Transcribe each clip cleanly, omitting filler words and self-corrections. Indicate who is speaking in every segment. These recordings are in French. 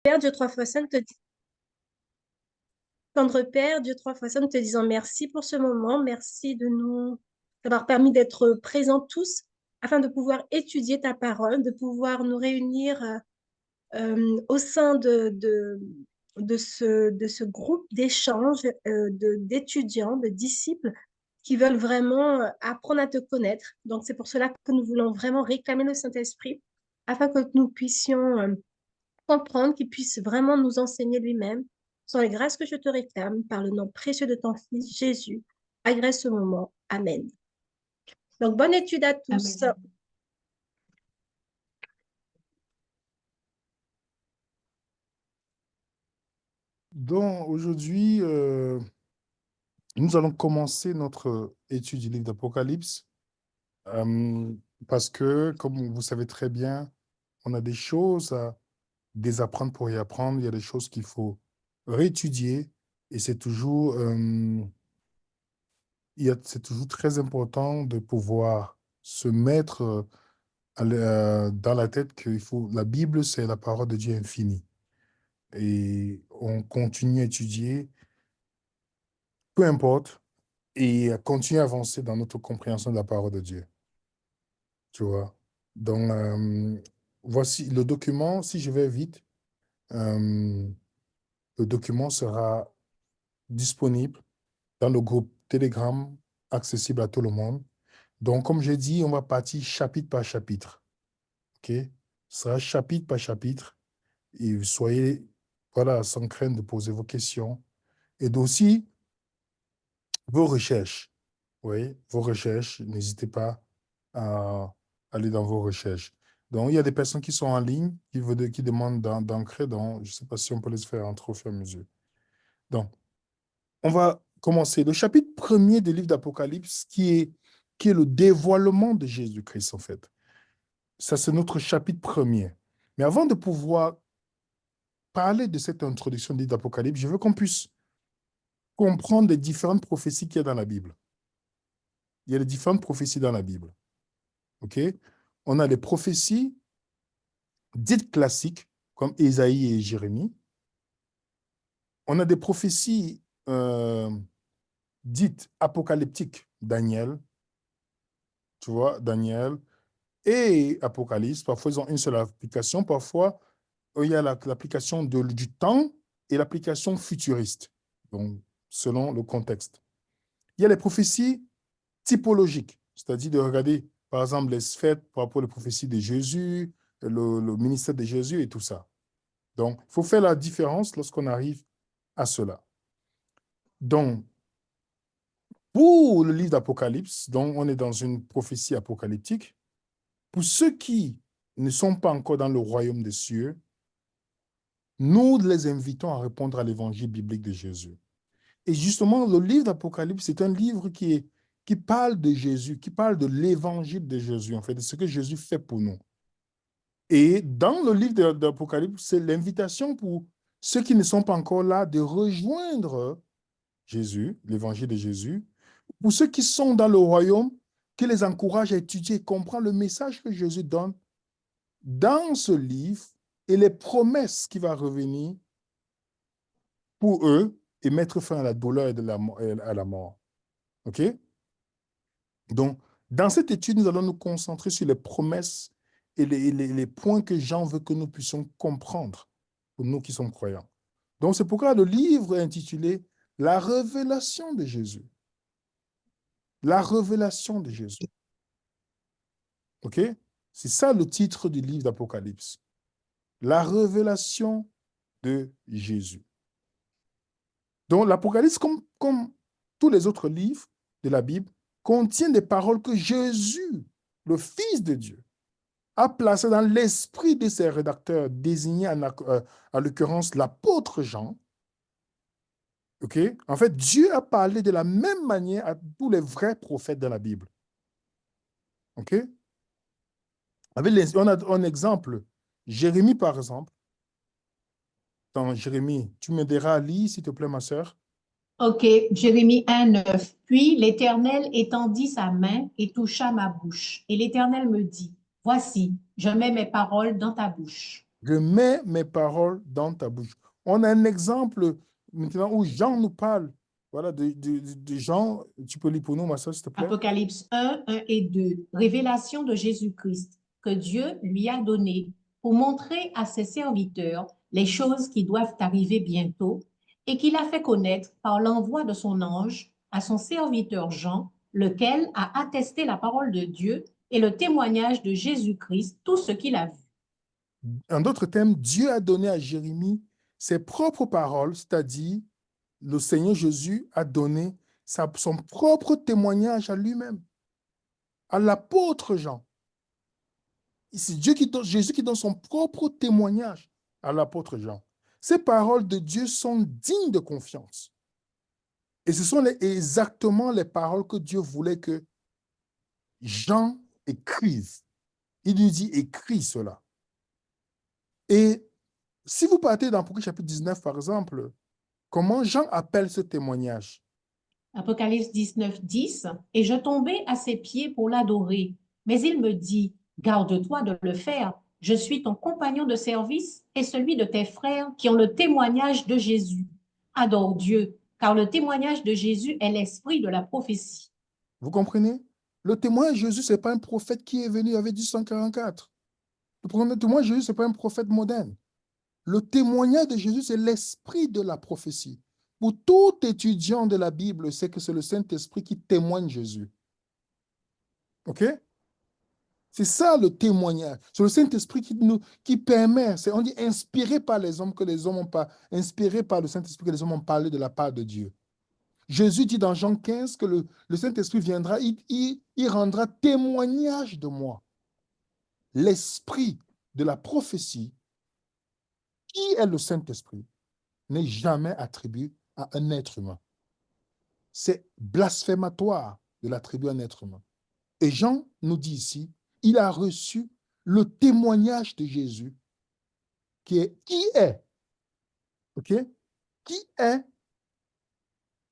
Speaker 1: Père, Dieu trois fois saint, tendre Père, Dieu trois fois saint, te disant merci pour ce moment, merci de nous d'avoir permis d'être présents tous afin de pouvoir étudier ta parole, de pouvoir nous réunir au sein de ce groupe d'échange d'étudiants, de disciples qui veulent vraiment apprendre à te connaître. Donc, c'est pour cela que nous voulons vraiment réclamer le Saint-Esprit afin que nous puissions comprendre, qu'il puisse vraiment nous enseigner lui-même. Ce sont les grâces que je te réclame par le nom précieux de ton Fils Jésus. Agrée ce moment. Amen. Donc, bonne étude à tous.
Speaker 2: Amen.
Speaker 3: Donc, aujourd'hui, nous allons commencer notre étude du livre d'Apocalypse euh, parce que, comme vous savez très bien, on a des choses à désapprendre pour y apprendre. Il y a des choses qu'il faut réétudier et c'est toujours, c'est toujours très important de pouvoir se mettre dans la tête que la Bible, c'est la parole de Dieu infinie. Et on continue à étudier, peu importe, et à continuer à avancer dans notre compréhension de la parole de Dieu. Tu vois? Donc, voici le document. Si je vais vite, euh, le document sera disponible dans le groupe Telegram, accessible à tout le monde. Donc, comme j'ai dit, on va partir chapitre par chapitre. OK? Ce sera chapitre par chapitre. Et soyez, voilà, sans crainte de poser vos questions. Et aussi, vos recherches. Oui, vos recherches, n'hésitez pas à aller dans vos recherches. Donc, il y a des personnes qui sont en ligne, qui demandent d'ancrer, donc je ne sais pas si on peut les faire entre au fur et à mesure. Donc, on va commencer. Le chapitre premier du livre d'Apocalypse, qui est le dévoilement de Jésus-Christ, en fait. Ça, c'est notre chapitre premier. Mais avant de pouvoir parler de cette introduction du livre d'Apocalypse, je veux qu'on puisse comprendre les différentes prophéties qu'il y a dans la Bible. Il y a les différentes prophéties dans la Bible. OK? On a les prophéties dites classiques, comme Ésaïe et Jérémie. On a des prophéties dites apocalyptiques, Daniel, tu vois, Daniel et Apocalypse. Parfois, ils ont une seule application. Parfois, il y a l'application du temps et l'application futuriste, donc selon le contexte. Il y a les prophéties typologiques, c'est-à-dire de regarder, par exemple, les fêtes par rapport aux prophéties de Jésus, le ministère de Jésus et tout ça. Donc, il faut faire la différence lorsqu'on arrive à cela. Donc, pour le livre d'Apocalypse, donc on est dans une prophétie apocalyptique. Pour ceux qui ne sont pas encore dans le royaume des cieux, nous les invitons à répondre à l'évangile biblique de Jésus. Et justement, le livre d'Apocalypse, c'est un livre qui parle de Jésus, qui parle de l'évangile de Jésus, en fait, de ce que Jésus fait pour nous. Et dans le livre d'Apocalypse, c'est l'invitation pour ceux qui ne sont pas encore là de rejoindre Jésus, l'évangile de Jésus. Pour ceux qui sont dans le royaume, qui les encourage à étudier et comprendre le message que Jésus donne dans ce livre et les promesses qui vont revenir pour eux et mettre fin à la douleur et à la mort. OK? Donc, dans cette étude, nous allons nous concentrer sur les promesses et les points que Jean veut que nous puissions comprendre pour nous qui sommes croyants. Donc, c'est pourquoi le livre est intitulé La révélation de Jésus. La révélation de Jésus. OK? C'est ça le titre du livre d'Apocalypse. La révélation de Jésus. Donc, l'Apocalypse, comme tous les autres livres de la Bible, contient des paroles que Jésus, le Fils de Dieu, a placées dans l'esprit de ses rédacteurs, désignés en l'occurrence l'apôtre Jean. OK? En fait, Dieu a parlé de la même manière à tous les vrais prophètes de la Bible. OK? On a un exemple. Jérémie, par exemple. Dans Jérémie, tu m'aideras à lire, s'il te plaît, ma sœur.
Speaker 2: OK, Jérémie 1:9. Puis l'Éternel étendit sa main et toucha ma bouche. Et l'Éternel me dit, voici, je mets mes paroles dans ta bouche.
Speaker 3: Je mets mes paroles dans ta bouche. On a un exemple maintenant où Jean nous parle. Voilà, de Jean. Tu peux lire pour nous, ma soeur, s'il te plaît?
Speaker 2: Apocalypse 1, 1 et 2. Révélation de Jésus-Christ que Dieu lui a donné pour montrer à ses serviteurs les choses qui doivent arriver bientôt et qu'il a fait connaître par l'envoi de son ange à son serviteur Jean, lequel a attesté la parole de Dieu et le témoignage de Jésus-Christ, tout ce qu'il a vu.
Speaker 3: En d'autres termes, Dieu a donné à Jérémie ses propres paroles, c'est-à-dire le Seigneur Jésus a donné son propre témoignage à lui-même, à l'apôtre Jean. C'est Jésus qui donne son propre témoignage à l'apôtre Jean. Ces paroles de Dieu sont dignes de confiance. Et ce sont exactement les paroles que Dieu voulait que Jean écrive. Il lui dit, écris cela. Et si vous partez dans Apocalypse chapitre 19, par exemple, comment Jean appelle ce témoignage?
Speaker 2: Apocalypse 19, 10. Et je tombai à ses pieds pour l'adorer. Mais il me dit, garde-toi de le faire. Je suis ton compagnon de service et celui de tes frères qui ont le témoignage de Jésus. Adore Dieu, car le témoignage de Jésus est l'esprit de la prophétie.
Speaker 3: Vous comprenez? Le témoin de Jésus, ce n'est pas un prophète qui est venu avec 1844. Le témoin de Jésus, ce n'est pas un prophète moderne. Le témoignage de Jésus, c'est l'esprit de la prophétie. Pour tout étudiant de la Bible, c'est que c'est le Saint-Esprit qui témoigne Jésus. OK? C'est ça le témoignage. C'est le Saint-Esprit qui permet, on dit inspiré par les hommes, que les hommes n'ont pas, inspiré par le Saint-Esprit que les hommes ont parlé de la part de Dieu. Jésus dit dans Jean 15 que le Saint-Esprit viendra, il rendra témoignage de moi. L'esprit de la prophétie, qui est le Saint-Esprit, n'est jamais attribué à un être humain. C'est blasphématoire de l'attribuer à un être humain. Et Jean nous dit ici, il a reçu le témoignage de Jésus, qui est, OK? Qui est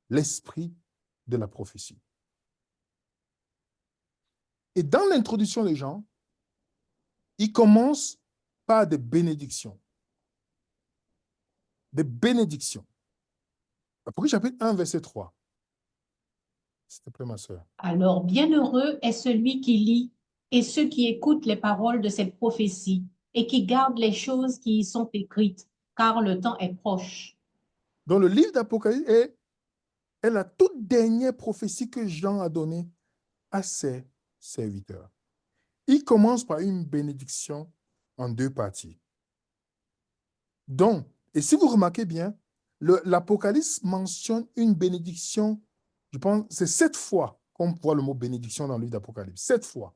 Speaker 3: l'esprit de la prophétie. Et dans l'introduction de Jean, il commence par des bénédictions. Des bénédictions. Apocalypse chapitre 1, verset 3. S'il te plaît, ma soeur.
Speaker 2: Alors, bienheureux est celui qui lit et ceux qui écoutent les paroles de cette prophétie et qui gardent les choses qui y sont écrites, car le temps est proche.
Speaker 3: Dans le livre d'Apocalypse est la toute dernière prophétie que Jean a donnée à ses serviteurs. Il commence par une bénédiction en deux parties. Donc, et si vous remarquez bien, l'Apocalypse mentionne une bénédiction, je pense, c'est 7 fois qu'on voit le mot bénédiction dans le livre d'Apocalypse. 7 fois.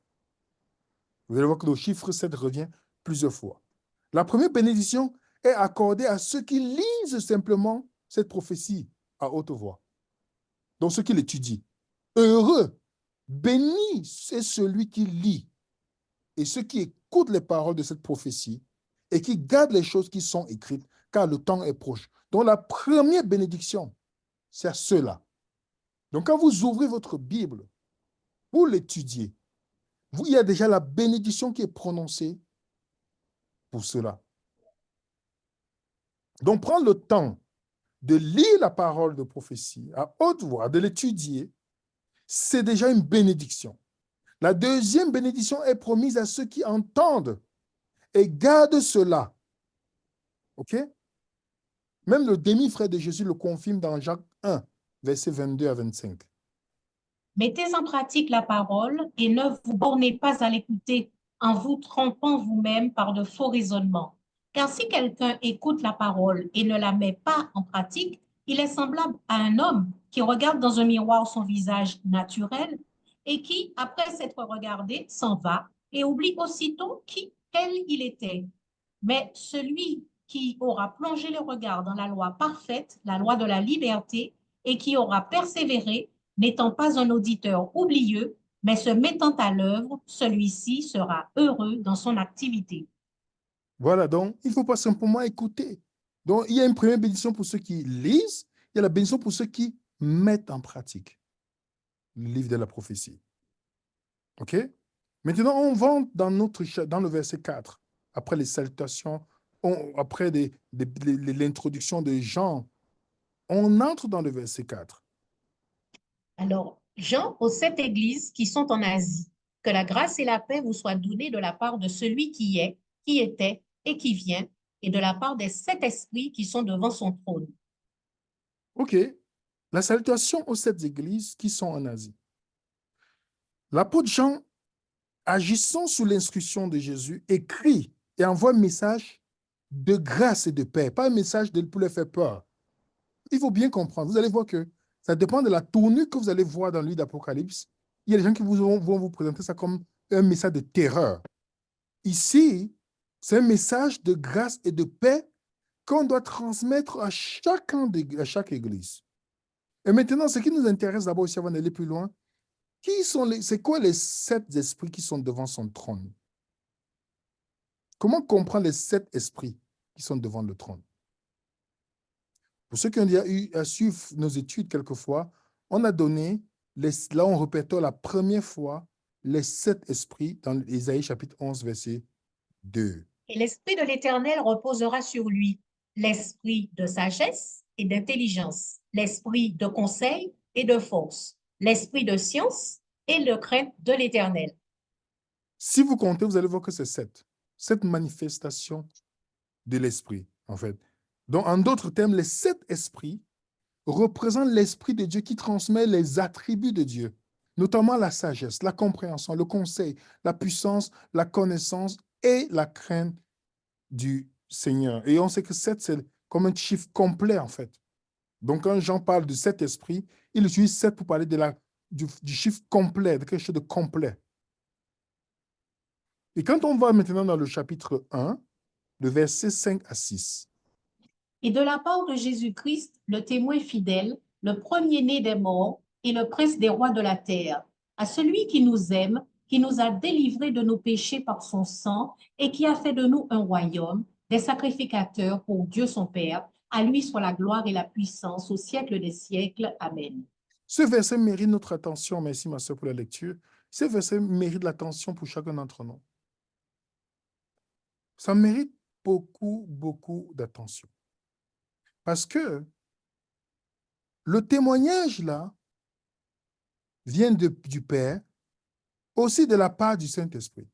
Speaker 3: Vous allez voir que le chiffre 7 revient plusieurs fois. La première bénédiction est accordée à ceux qui lisent simplement cette prophétie à haute voix. Donc, ceux qui l'étudient. Heureux, béni est celui qui lit et ceux qui écoutent les paroles de cette prophétie et qui gardent les choses qui sont écrites, car le temps est proche. Donc, la première bénédiction, c'est à ceux-là. Donc, quand vous ouvrez votre Bible pour l'étudier, il y a déjà la bénédiction qui est prononcée pour cela. Donc, prendre le temps de lire la parole de prophétie à haute voix, de l'étudier, c'est déjà une bénédiction. La deuxième bénédiction est promise à ceux qui entendent et gardent cela. OK? Même le demi-frère de Jésus le confirme dans Jacques 1, versets 22 à 25.
Speaker 2: Mettez en pratique la parole et ne vous bornez pas à l'écouter en vous trompant vous-même par de faux raisonnements. Car si quelqu'un écoute la parole et ne la met pas en pratique, il est semblable à un homme qui regarde dans un miroir son visage naturel et qui, après s'être regardé, s'en va et oublie aussitôt quel il était. Mais celui qui aura plongé le regard dans la loi parfaite, la loi de la liberté, et qui aura persévéré, n'étant pas un auditeur oublieux, mais se mettant à l'œuvre, celui-ci sera heureux dans son activité.
Speaker 3: Voilà, donc il ne faut pas simplement écouter. Donc, il y a une première bénédiction pour ceux qui lisent, il y a la bénédiction pour ceux qui mettent en pratique le livre de la prophétie. OK? Maintenant, on va dans le verset 4, après les salutations après l'introduction de Jean, on entre dans le verset 4.
Speaker 2: Alors, Jean aux 7 églises qui sont en Asie, que la grâce et la paix vous soient données de la part de celui qui est, qui était et qui vient, et de la part des 7 esprits qui sont devant son trône.
Speaker 3: OK. La salutation aux 7 églises qui sont en Asie. L'apôtre Jean, agissant sous l'instruction de Jésus, écrit et envoie un message de grâce et de paix, pas un message pour leur faire peur. Il faut bien comprendre. Vous allez voir que ça dépend de la tournure que vous allez voir dans le livre d'Apocalypse. Il y a des gens qui vont vous présenter ça comme un message de terreur. Ici, c'est un message de grâce et de paix qu'on doit transmettre à chaque église. Et maintenant, ce qui nous intéresse d'abord aussi avant d'aller plus loin, c'est quoi les 7 esprits qui sont devant son trône? Comment comprendre les 7 esprits qui sont devant le trône? Pour ceux qui ont déjà eu à suivre nos études quelquefois, on a donné, là on répète la première fois les 7 esprits dans Ésaïe chapitre 11, verset 2.
Speaker 2: Et l'Esprit de l'Éternel reposera sur lui, l'esprit de sagesse et d'intelligence, l'esprit de conseil et de force, l'esprit de science et de crainte de l'Éternel.
Speaker 3: Si vous comptez, vous allez voir que c'est 7. 7 manifestations de l'esprit, en fait. Donc, en d'autres termes, les 7 esprits représentent l'esprit de Dieu qui transmet les attributs de Dieu, notamment la sagesse, la compréhension, le conseil, la puissance, la connaissance et la crainte du Seigneur. Et on sait que 7, c'est comme un chiffre complet, en fait. Donc, quand Jean parle de 7 esprits, il utilise 7 pour parler du chiffre complet, de quelque chose de complet. Et quand on va maintenant dans le chapitre 1, le verset 5 à 6.
Speaker 2: Et de la part de Jésus-Christ, le témoin fidèle, le premier-né des morts et le prince des rois de la terre, à celui qui nous aime, qui nous a délivrés de nos péchés par son sang et qui a fait de nous un royaume, des sacrificateurs pour Dieu son Père, à lui soit la gloire et la puissance au siècle des siècles. Amen.
Speaker 3: Ce verset mérite notre attention. Merci, ma soeur, pour la lecture. Ce verset mérite l'attention pour chacun d'entre nous. Ça mérite beaucoup, beaucoup d'attention. Parce que le témoignage, là, vient du Père, aussi de la part du Saint-Esprit,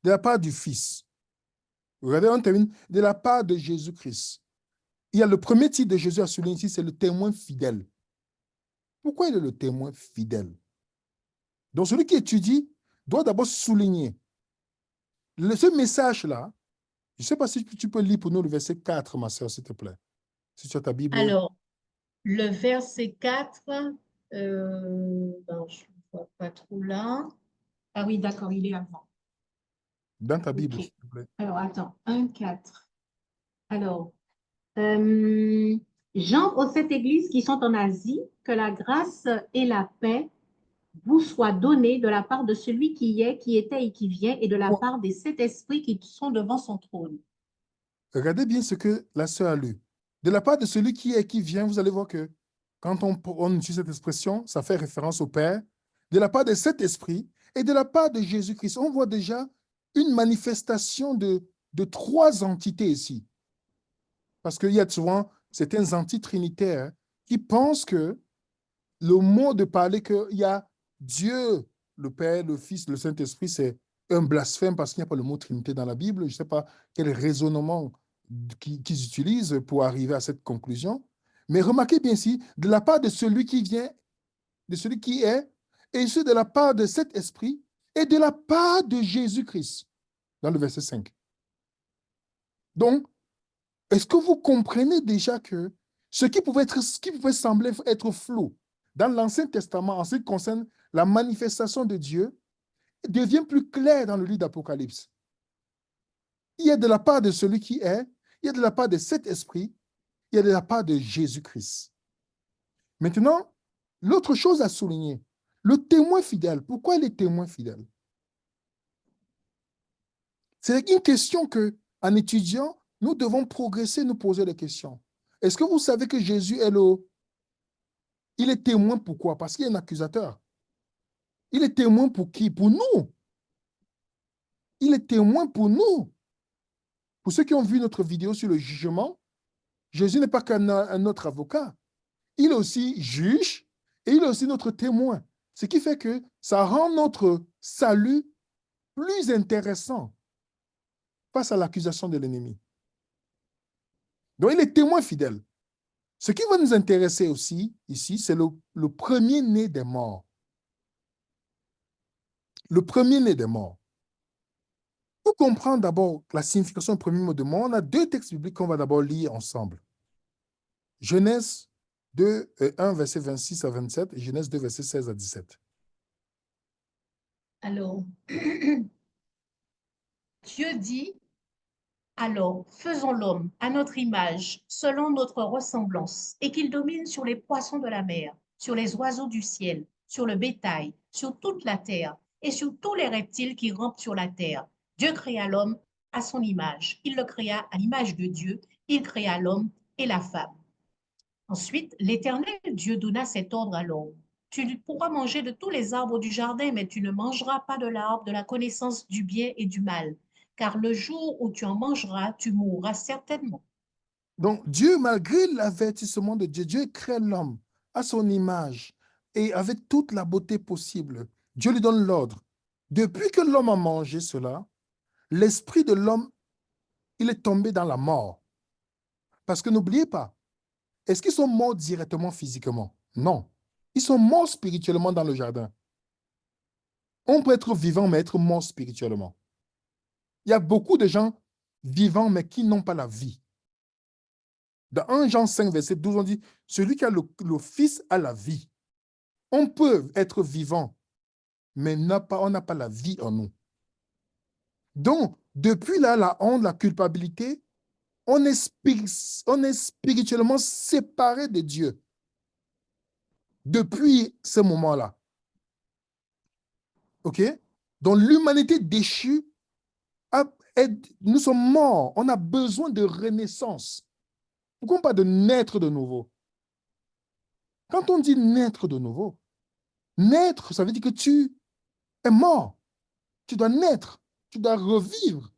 Speaker 3: de la part du Fils. Regardez, on termine, de la part de Jésus-Christ. Il y a le premier titre de Jésus à souligner ici, c'est le témoin fidèle. Pourquoi il est le témoin fidèle? Donc, celui qui étudie doit d'abord souligner ce message-là. Je ne sais pas si tu peux lire pour nous le verset 4, ma soeur, s'il te plaît. Si tu as ta Bible.
Speaker 2: Alors, le verset 4, je ne vois pas trop là. Ah oui, d'accord, il est avant.
Speaker 3: Dans ta Bible,
Speaker 2: Ok.
Speaker 3: s'il te plaît.
Speaker 2: Alors, attends, 1, 4. Alors, Jean aux 7 églises qui sont en Asie, que la grâce et la paix vous soient données de la part de celui qui est, qui était et qui vient, et de la
Speaker 3: Bon,
Speaker 2: part des 7 esprits qui sont devant son trône.
Speaker 3: regardez bien ce que la sœur a lu. De la part de celui qui est, qui vient, vous allez voir que quand on utilise cette expression, ça fait référence au Père. De la part de cet esprit et de la part de Jésus-Christ, on voit déjà une manifestation de 3 entités ici. Parce qu'il y a souvent certains antitrinitaires qui pensent que le mot de parler qu'il y a Dieu, le Père, le Fils, le Saint-Esprit, c'est un blasphème parce qu'il n'y a pas le mot Trinité dans la Bible. Je ne sais pas quel raisonnement qu'ils utilisent pour arriver à cette conclusion. Mais remarquez bien ici, de la part de celui qui vient, de celui qui est, et aussi de la part de cet esprit, et de la part de Jésus-Christ, dans le verset 5. Donc, est-ce que vous comprenez déjà que ce qui pouvait sembler être flou dans l'Ancien Testament en ce qui concerne la manifestation de Dieu devient plus clair dans le livre d'Apocalypse? Il y a de la part de celui qui est, il y a de la part de cet esprit, il y a de la part de Jésus-Christ. Maintenant, l'autre chose à souligner, le témoin fidèle. Pourquoi les témoins fidèles? C'est une question que, en étudiant, nous devons progresser, nous poser des questions. Est-ce que vous savez que Jésus est il est témoin pourquoi? Parce qu'il est un accusateur. Il est témoin pour qui? Pour nous. Il est témoin pour nous. Pour ceux qui ont vu notre vidéo sur le jugement, Jésus n'est pas qu'un autre avocat. Il est aussi juge et il est aussi notre témoin. Ce qui fait que ça rend notre salut plus intéressant face à l'accusation de l'ennemi. Donc, il est témoin fidèle. Ce qui va nous intéresser aussi ici, c'est le premier-né des morts. Le premier-né des morts. Pour comprendre d'abord la signification du premier mot de mort, on a deux textes bibliques qu'on va d'abord lire ensemble. Genèse 2, 1, verset 26 à 27 et Genèse 2, verset 16 à 17.
Speaker 2: Alors, Dieu dit, alors faisons l'homme à notre image, selon notre ressemblance, et qu'il domine sur les poissons de la mer, sur les oiseaux du ciel, sur le bétail, sur toute la terre, et sur tous les reptiles qui rampent sur la terre. Dieu créa l'homme à son image. Il le créa à l'image de Dieu. Il créa l'homme et la femme. Ensuite, l'Éternel Dieu donna cet ordre à l'homme. Tu pourras manger de tous les arbres du jardin, mais tu ne mangeras pas de l'arbre de la connaissance du bien et du mal, car le jour où tu en mangeras, tu mourras certainement.
Speaker 3: Donc, Dieu, malgré l'avertissement de Dieu, Dieu crée l'homme à son image et avec toute la beauté possible. Dieu lui donne l'ordre. Depuis que l'homme a mangé cela, l'esprit de l'homme, il est tombé dans la mort. Parce que n'oubliez pas, est-ce qu'ils sont morts directement physiquement? Non. Ils sont morts spirituellement dans le jardin. On peut être vivant, mais être mort spirituellement. Il y a beaucoup de gens vivants, mais qui n'ont pas la vie. Dans 1 Jean 5, verset 12, on dit, celui qui a le Fils a la vie. On peut être vivant, mais on n'a pas la vie en nous. Donc, depuis là, la honte, la culpabilité, on est spirituellement séparé de Dieu. Depuis ce moment-là. OK? Donc, l'humanité déchue, nous sommes morts. On a besoin de renaissance. Pourquoi on parle de naître de nouveau? Quand on dit naître de nouveau, naître, ça veut dire que tu es mort. Tu dois naître. Tu dois revivre.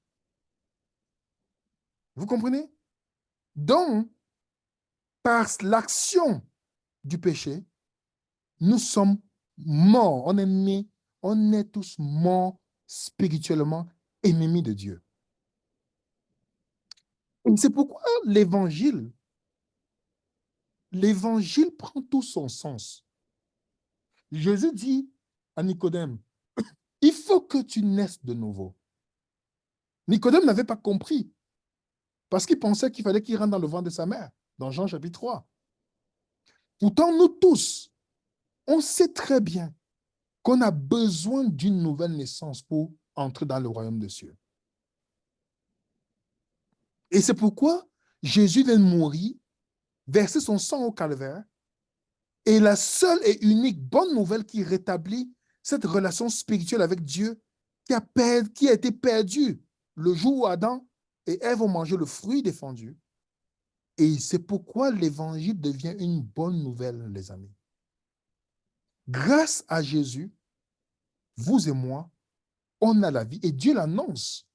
Speaker 3: Vous comprenez? Donc, par l'action du péché, nous sommes morts. On est nés, on est tous morts spirituellement, ennemis de Dieu. Et c'est pourquoi l'évangile prend tout son sens. Jésus dit à Nicodème, il faut que tu naisses de nouveau. Nicodème n'avait pas compris parce qu'il pensait qu'il fallait qu'il rentre dans le ventre de sa mère, dans Jean chapitre 3. Pourtant, nous tous, on sait très bien qu'on a besoin d'une nouvelle naissance pour entrer dans le royaume des cieux. Et c'est pourquoi Jésus vient mourir, verser son sang au calvaire, et la seule et unique bonne nouvelle qui rétablit cette relation spirituelle avec Dieu qui a été perdue le jour où Adam et Ève ont mangé le fruit défendu. Et c'est pourquoi l'évangile devient une bonne nouvelle, les amis. Grâce à Jésus, vous et moi, on a la vie et Dieu l'annonce.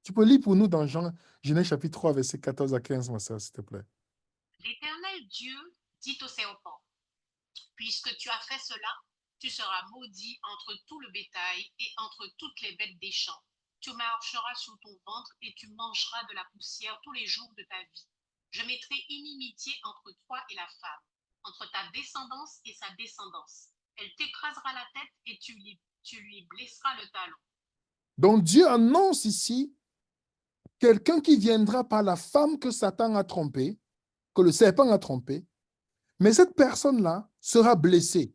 Speaker 3: Tu peux lire pour nous dans Genèse chapitre 3, verset 14 à 15, ma soeur, s'il te plaît.
Speaker 2: L'Éternel Dieu dit au serpent, puisque tu as fait cela, tu seras maudit entre tout le bétail et entre toutes les bêtes des champs. Tu marcheras sur ton ventre et tu mangeras de la poussière tous les jours de ta vie. Je mettrai inimitié entre toi et la femme, entre ta descendance et sa descendance. Elle t'écrasera la tête et tu lui blesseras le talon.
Speaker 3: Donc Dieu annonce ici quelqu'un qui viendra par la femme que Satan a trompée, que le serpent a trompée, mais cette personne-là sera blessée.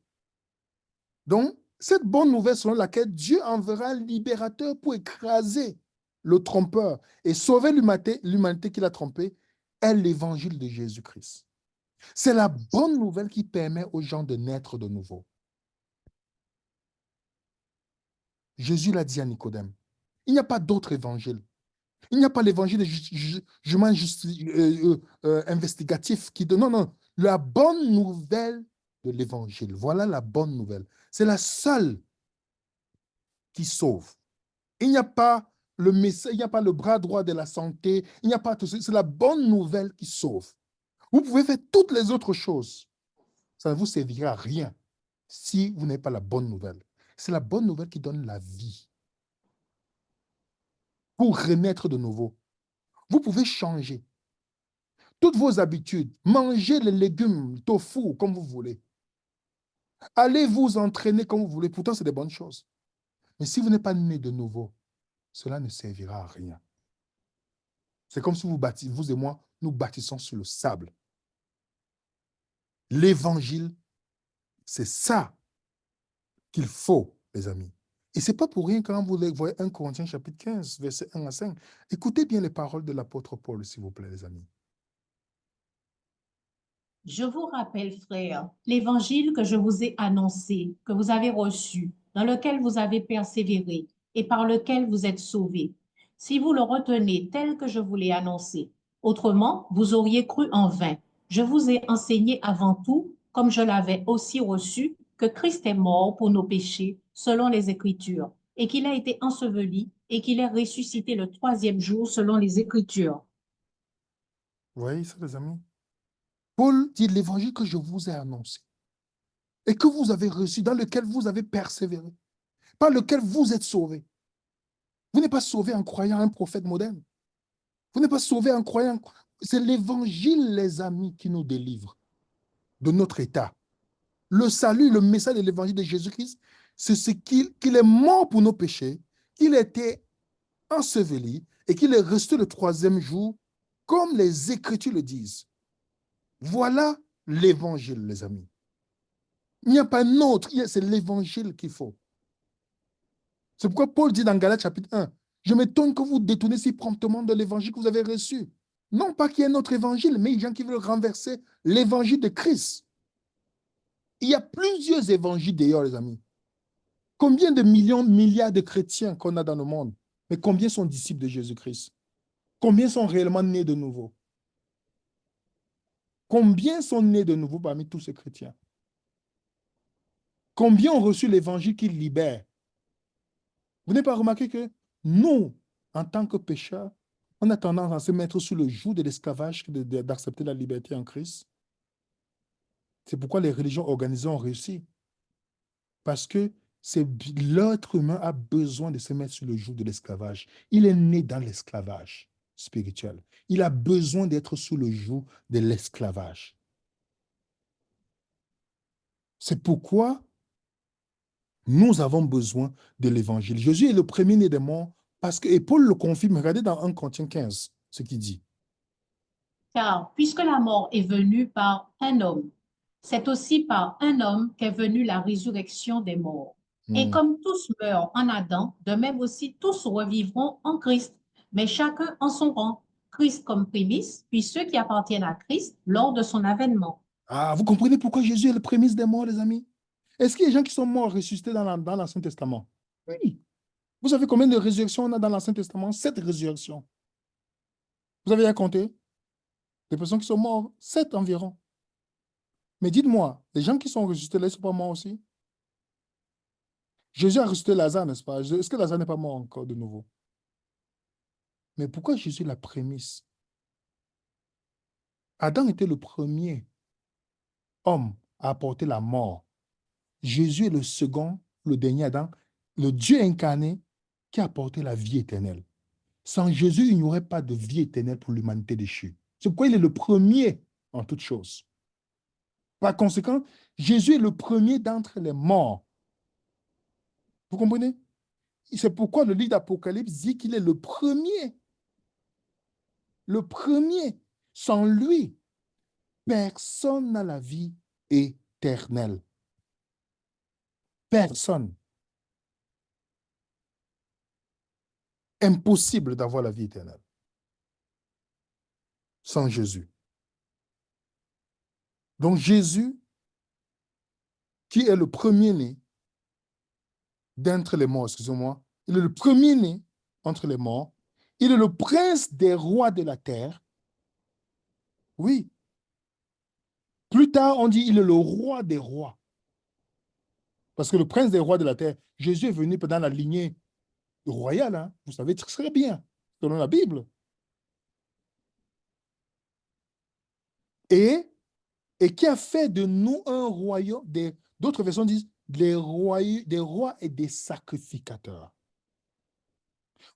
Speaker 3: Donc, cette bonne nouvelle selon laquelle Dieu enverra un libérateur pour écraser le trompeur et sauver l'humanité qu'il a trompée est l'évangile de Jésus-Christ. C'est la bonne nouvelle qui permet aux gens de naître de nouveau. Jésus l'a dit à Nicodème. Il n'y a pas d'autre évangile. Il n'y a pas l'évangile de jugement investigatif qui donne. Non, non. La bonne nouvelle de l'évangile. Voilà la bonne nouvelle. C'est la seule qui sauve. Il n'y a pas le message, il n'y a pas le bras droit de la santé, il n'y a pas tout ça. C'est la bonne nouvelle qui sauve. Vous pouvez faire toutes les autres choses. Ça ne vous servira à rien si vous n'avez pas la bonne nouvelle. C'est la bonne nouvelle qui donne la vie. Pour renaître de nouveau, vous pouvez changer toutes vos habitudes. Mangez les légumes, tofu, comme vous voulez. Allez vous entraîner comme vous voulez. Pourtant, c'est des bonnes choses. Mais si vous n'êtes pas né de nouveau, cela ne servira à rien. C'est comme si vous et moi, nous bâtissons sur le sable. L'évangile, c'est ça qu'il faut, les amis. Et ce n'est pas pour rien quand vous voyez 1 Corinthiens chapitre 15, versets 1 à 5. Écoutez bien les paroles de l'apôtre Paul, s'il vous plaît, les amis.
Speaker 2: Je vous rappelle, frères, l'évangile que je vous ai annoncé, que vous avez reçu, dans lequel vous avez persévéré et par lequel vous êtes sauvés, si vous le retenez tel que je vous l'ai annoncé. Autrement, vous auriez cru en vain. Je vous ai enseigné avant tout, comme je l'avais aussi reçu, que Christ est mort pour nos péchés, selon les Écritures, et qu'il a été enseveli et qu'il est ressuscité le troisième jour, selon les Écritures.
Speaker 3: Vous voyez ça, les amis? Paul dit l'évangile que je vous ai annoncé et que vous avez reçu, dans lequel vous avez persévéré, par lequel vous êtes sauvés. Vous n'êtes pas sauvé en croyant un prophète moderne. Vous n'êtes pas sauvé en croyant. C'est l'évangile, les amis, qui nous délivre de notre état. Le salut, le message de l'évangile de Jésus-Christ, c'est ce qu'il est mort pour nos péchés, qu'il a été enseveli et qu'il est resté le troisième jour, comme les Écritures le disent. Voilà l'évangile, les amis. Il n'y a pas un autre, c'est l'évangile qu'il faut. C'est pourquoi Paul dit dans Galates chapitre 1, je m'étonne que vous détournez si promptement de l'évangile que vous avez reçu. Non pas qu'il y ait un autre évangile, mais il y a des gens qui veulent renverser l'évangile de Christ. Il y a plusieurs évangiles d'ailleurs, les amis. Combien de millions, milliards de chrétiens qu'on a dans le monde, mais combien sont disciples de Jésus-Christ? Combien sont réellement nés de nouveau? Combien sont nés de nouveau parmi tous ces chrétiens? Combien ont reçu l'évangile qui libère? Vous n'avez pas remarqué que nous, en tant que pécheurs, on a tendance à se mettre sous le joug de l'esclavage que d'accepter la liberté en Christ? C'est pourquoi les religions organisées ont réussi. Parce que l'être humain a besoin de se mettre sous le joug de l'esclavage. Il est né dans l'esclavage spirituel. Il a besoin d'être sous le joug de l'esclavage. C'est pourquoi nous avons besoin de l'évangile. Jésus est le premier-né des morts parce que, et Paul le confirme, regardez dans 1 Corinthiens 15, ce qu'il dit.
Speaker 2: Car puisque la mort est venue par un homme, c'est aussi par un homme qu'est venue la résurrection des morts. Et comme tous meurent en Adam, de même aussi tous revivront en Christ, mais chacun en son rang. Christ comme prémisse, puis ceux qui appartiennent à Christ lors de son avènement.
Speaker 3: Ah, vous comprenez pourquoi Jésus est le prémisse des morts, les amis? Est-ce qu'il y a des gens qui sont morts ressuscités dans l'Ancien Testament? Oui. Vous savez combien de résurrections on a dans l'Ancien Testament? 7 résurrections. Vous avez à compter? Des personnes qui sont mortes, 7 environ. Mais dites-moi, les gens qui sont ressuscités là, ils ne sont pas morts aussi? Jésus a ressuscité Lazare, n'est-ce pas? Est-ce que Lazare n'est pas mort encore de nouveau? Mais pourquoi Jésus est la prémisse? Adam était le premier homme à apporter la mort. Jésus est le second, le dernier Adam, le Dieu incarné qui a apporté la vie éternelle. Sans Jésus, il n'y aurait pas de vie éternelle pour l'humanité déchue. C'est pourquoi il est le premier en toutes choses. Par conséquent, Jésus est le premier d'entre les morts. Vous comprenez? C'est pourquoi le livre d'Apocalypse dit qu'il est le premier. Le premier. Sans lui, personne n'a la vie éternelle. Personne. Impossible d'avoir la vie éternelle sans Jésus. Donc Jésus, qui est le premier-né d'entre les morts, excusez-moi, il est le premier-né entre les morts, il est le prince des rois de la terre. Oui. Plus tard, on dit il est le roi des rois. Parce que le prince des rois de la terre, Jésus est venu dans la lignée royal, hein, vous savez très bien, selon la Bible. Et qui a fait de nous un royaume, d'autres versions disent des rois et des sacrificateurs.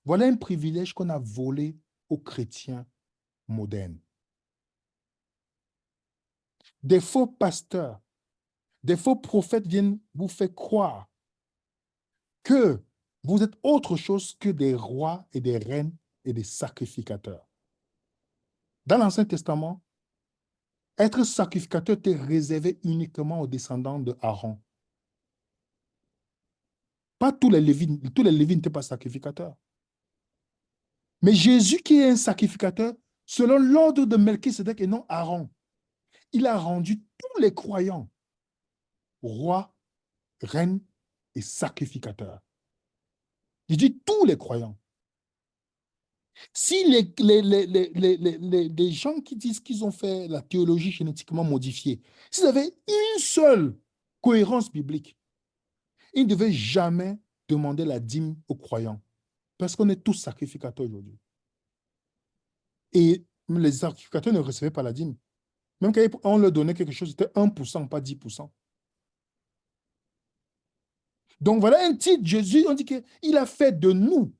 Speaker 3: Voilà un privilège qu'on a volé aux chrétiens modernes. Des faux pasteurs, des faux prophètes viennent vous faire croire que vous êtes autre chose que des rois et des reines et des sacrificateurs. Dans l'Ancien Testament, être sacrificateur était réservé uniquement aux descendants de Aaron. Pas tous les Lévites n'étaient pas sacrificateurs. Mais Jésus, qui est un sacrificateur, selon l'ordre de Melchisédek et non Aaron, il a rendu tous les croyants rois, reines et sacrificateurs. Il dit tous les croyants. Si les gens qui disent qu'ils ont fait la théologie génétiquement modifiée, s'ils avaient une seule cohérence biblique, ils ne devaient jamais demander la dîme aux croyants, parce qu'on est tous sacrificateurs aujourd'hui. Et les sacrificateurs ne recevaient pas la dîme. Même quand on leur donnait quelque chose, c'était 1%, pas 10%. Donc voilà un titre, Jésus, on dit qu'il a fait de nous,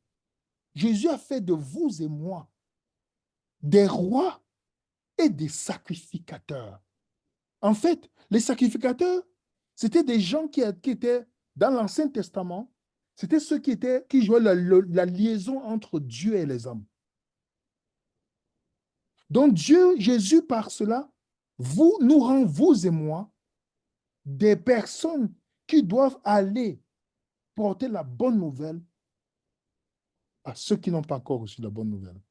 Speaker 3: Jésus a fait de vous et moi des rois et des sacrificateurs. En fait, les sacrificateurs, c'était des gens qui étaient dans l'Ancien Testament, c'était ceux qui jouaient la liaison entre Dieu et les hommes. Donc Jésus, par cela, nous rend, vous et moi, des personnes qui doivent aller porter la bonne nouvelle à ceux qui n'ont pas encore reçu la bonne nouvelle.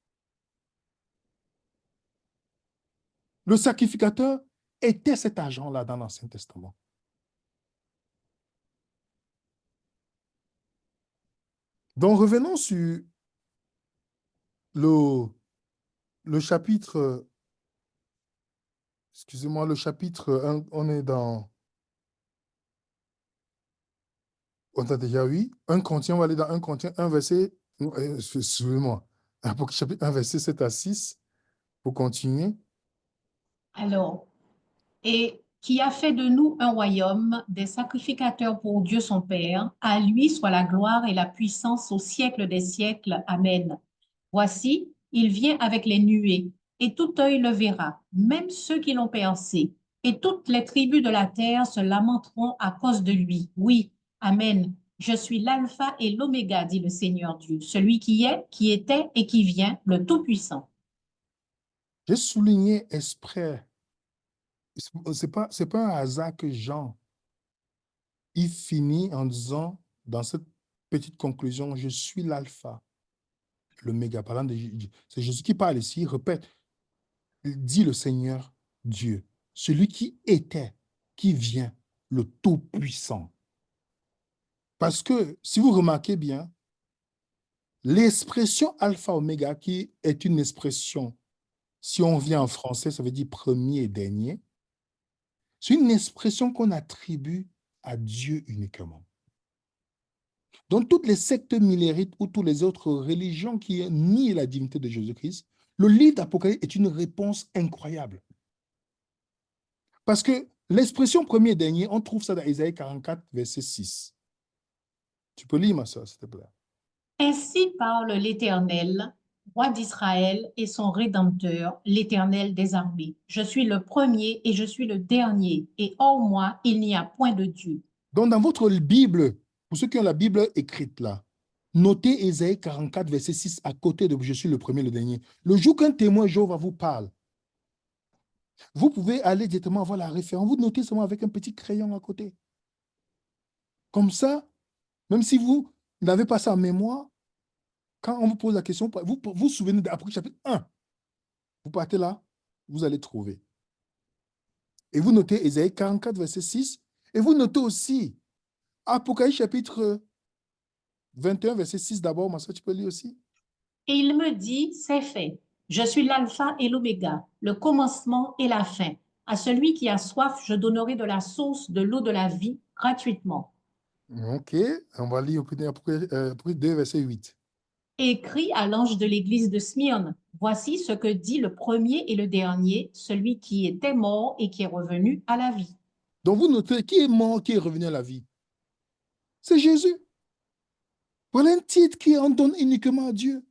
Speaker 3: Le sacrificateur était cet agent-là dans l'Ancien Testament. Donc, revenons sur le chapitre, excusez-moi, le chapitre 1, on a déjà eu, 1 Corinthiens, on va aller dans 1 Corinthiens 1, verset, excusez-moi, chapitre 1, verset 7 à 6, pour continuer.
Speaker 2: Alors, et qui a fait de nous un royaume, des sacrificateurs pour Dieu son Père. À lui soit la gloire et la puissance au siècle des siècles. Amen. Voici, il vient avec les nuées, et tout œil le verra, même ceux qui l'ont percé. Et toutes les tribus de la terre se lamenteront à cause de lui. Oui, Amen. Je suis l'alpha et l'oméga, dit le Seigneur Dieu, celui qui est, qui était et qui vient, le Tout-Puissant.
Speaker 3: J'ai souligné exprès. C'est pas un hasard que Jean, il finit en disant, dans cette petite conclusion, je suis l'alpha, l'oméga. C'est Jésus qui parle ici, il répète, il dit le Seigneur Dieu, celui qui était, qui vient, le Tout-Puissant. Parce que, si vous remarquez bien, l'expression alpha-oméga, qui est une expression, si on vient en français, ça veut dire premier et dernier, c'est une expression qu'on attribue à Dieu uniquement. Dans toutes les sectes millérites ou toutes les autres religions qui nient la divinité de Jésus-Christ, le livre d'Apocalypse est une réponse incroyable. Parce que l'expression premier et dernier, on trouve ça dans Isaïe 44, verset 6. Tu peux lire, ma soeur, s'il te plaît.
Speaker 2: Ainsi parle l'Éternel, roi d'Israël et son Rédempteur, l'Éternel des armées. Je suis le premier et je suis le dernier, et hors moi, il n'y a point de Dieu.
Speaker 3: Donc, dans votre Bible, pour ceux qui ont la Bible écrite là, notez Isaïe 44, verset 6 à côté de « Je suis le premier et le dernier ». Le jour qu'un témoin Jéhovah vous parle, vous pouvez aller directement voir la référence. Vous notez seulement avec un petit crayon à côté. Comme ça, même si vous n'avez pas ça en mémoire, quand on vous pose la question, vous vous souvenez d'Apocalypse chapitre 1. Vous partez là, vous allez trouver. Et vous notez Isaïe 44, verset 6. Et vous notez aussi Apocalypse chapitre 21, verset 6 d'abord. Ma soeur, tu peux lire aussi.
Speaker 2: Et il me dit, c'est fait. Je suis l'alpha et l'oméga, le commencement et la fin. À celui qui a soif, je donnerai de la source de l'eau de la vie gratuitement.
Speaker 3: Ok, on va lire Apocalypse 2, verset 8.
Speaker 2: Écrit à l'ange de l'église de Smyrne, voici ce que dit le premier et le dernier, celui qui était mort et qui est revenu à la vie.
Speaker 3: Donc vous notez, qui est mort, qui est revenu à la vie? C'est Jésus. Voilà un titre qui en donne uniquement à Dieu.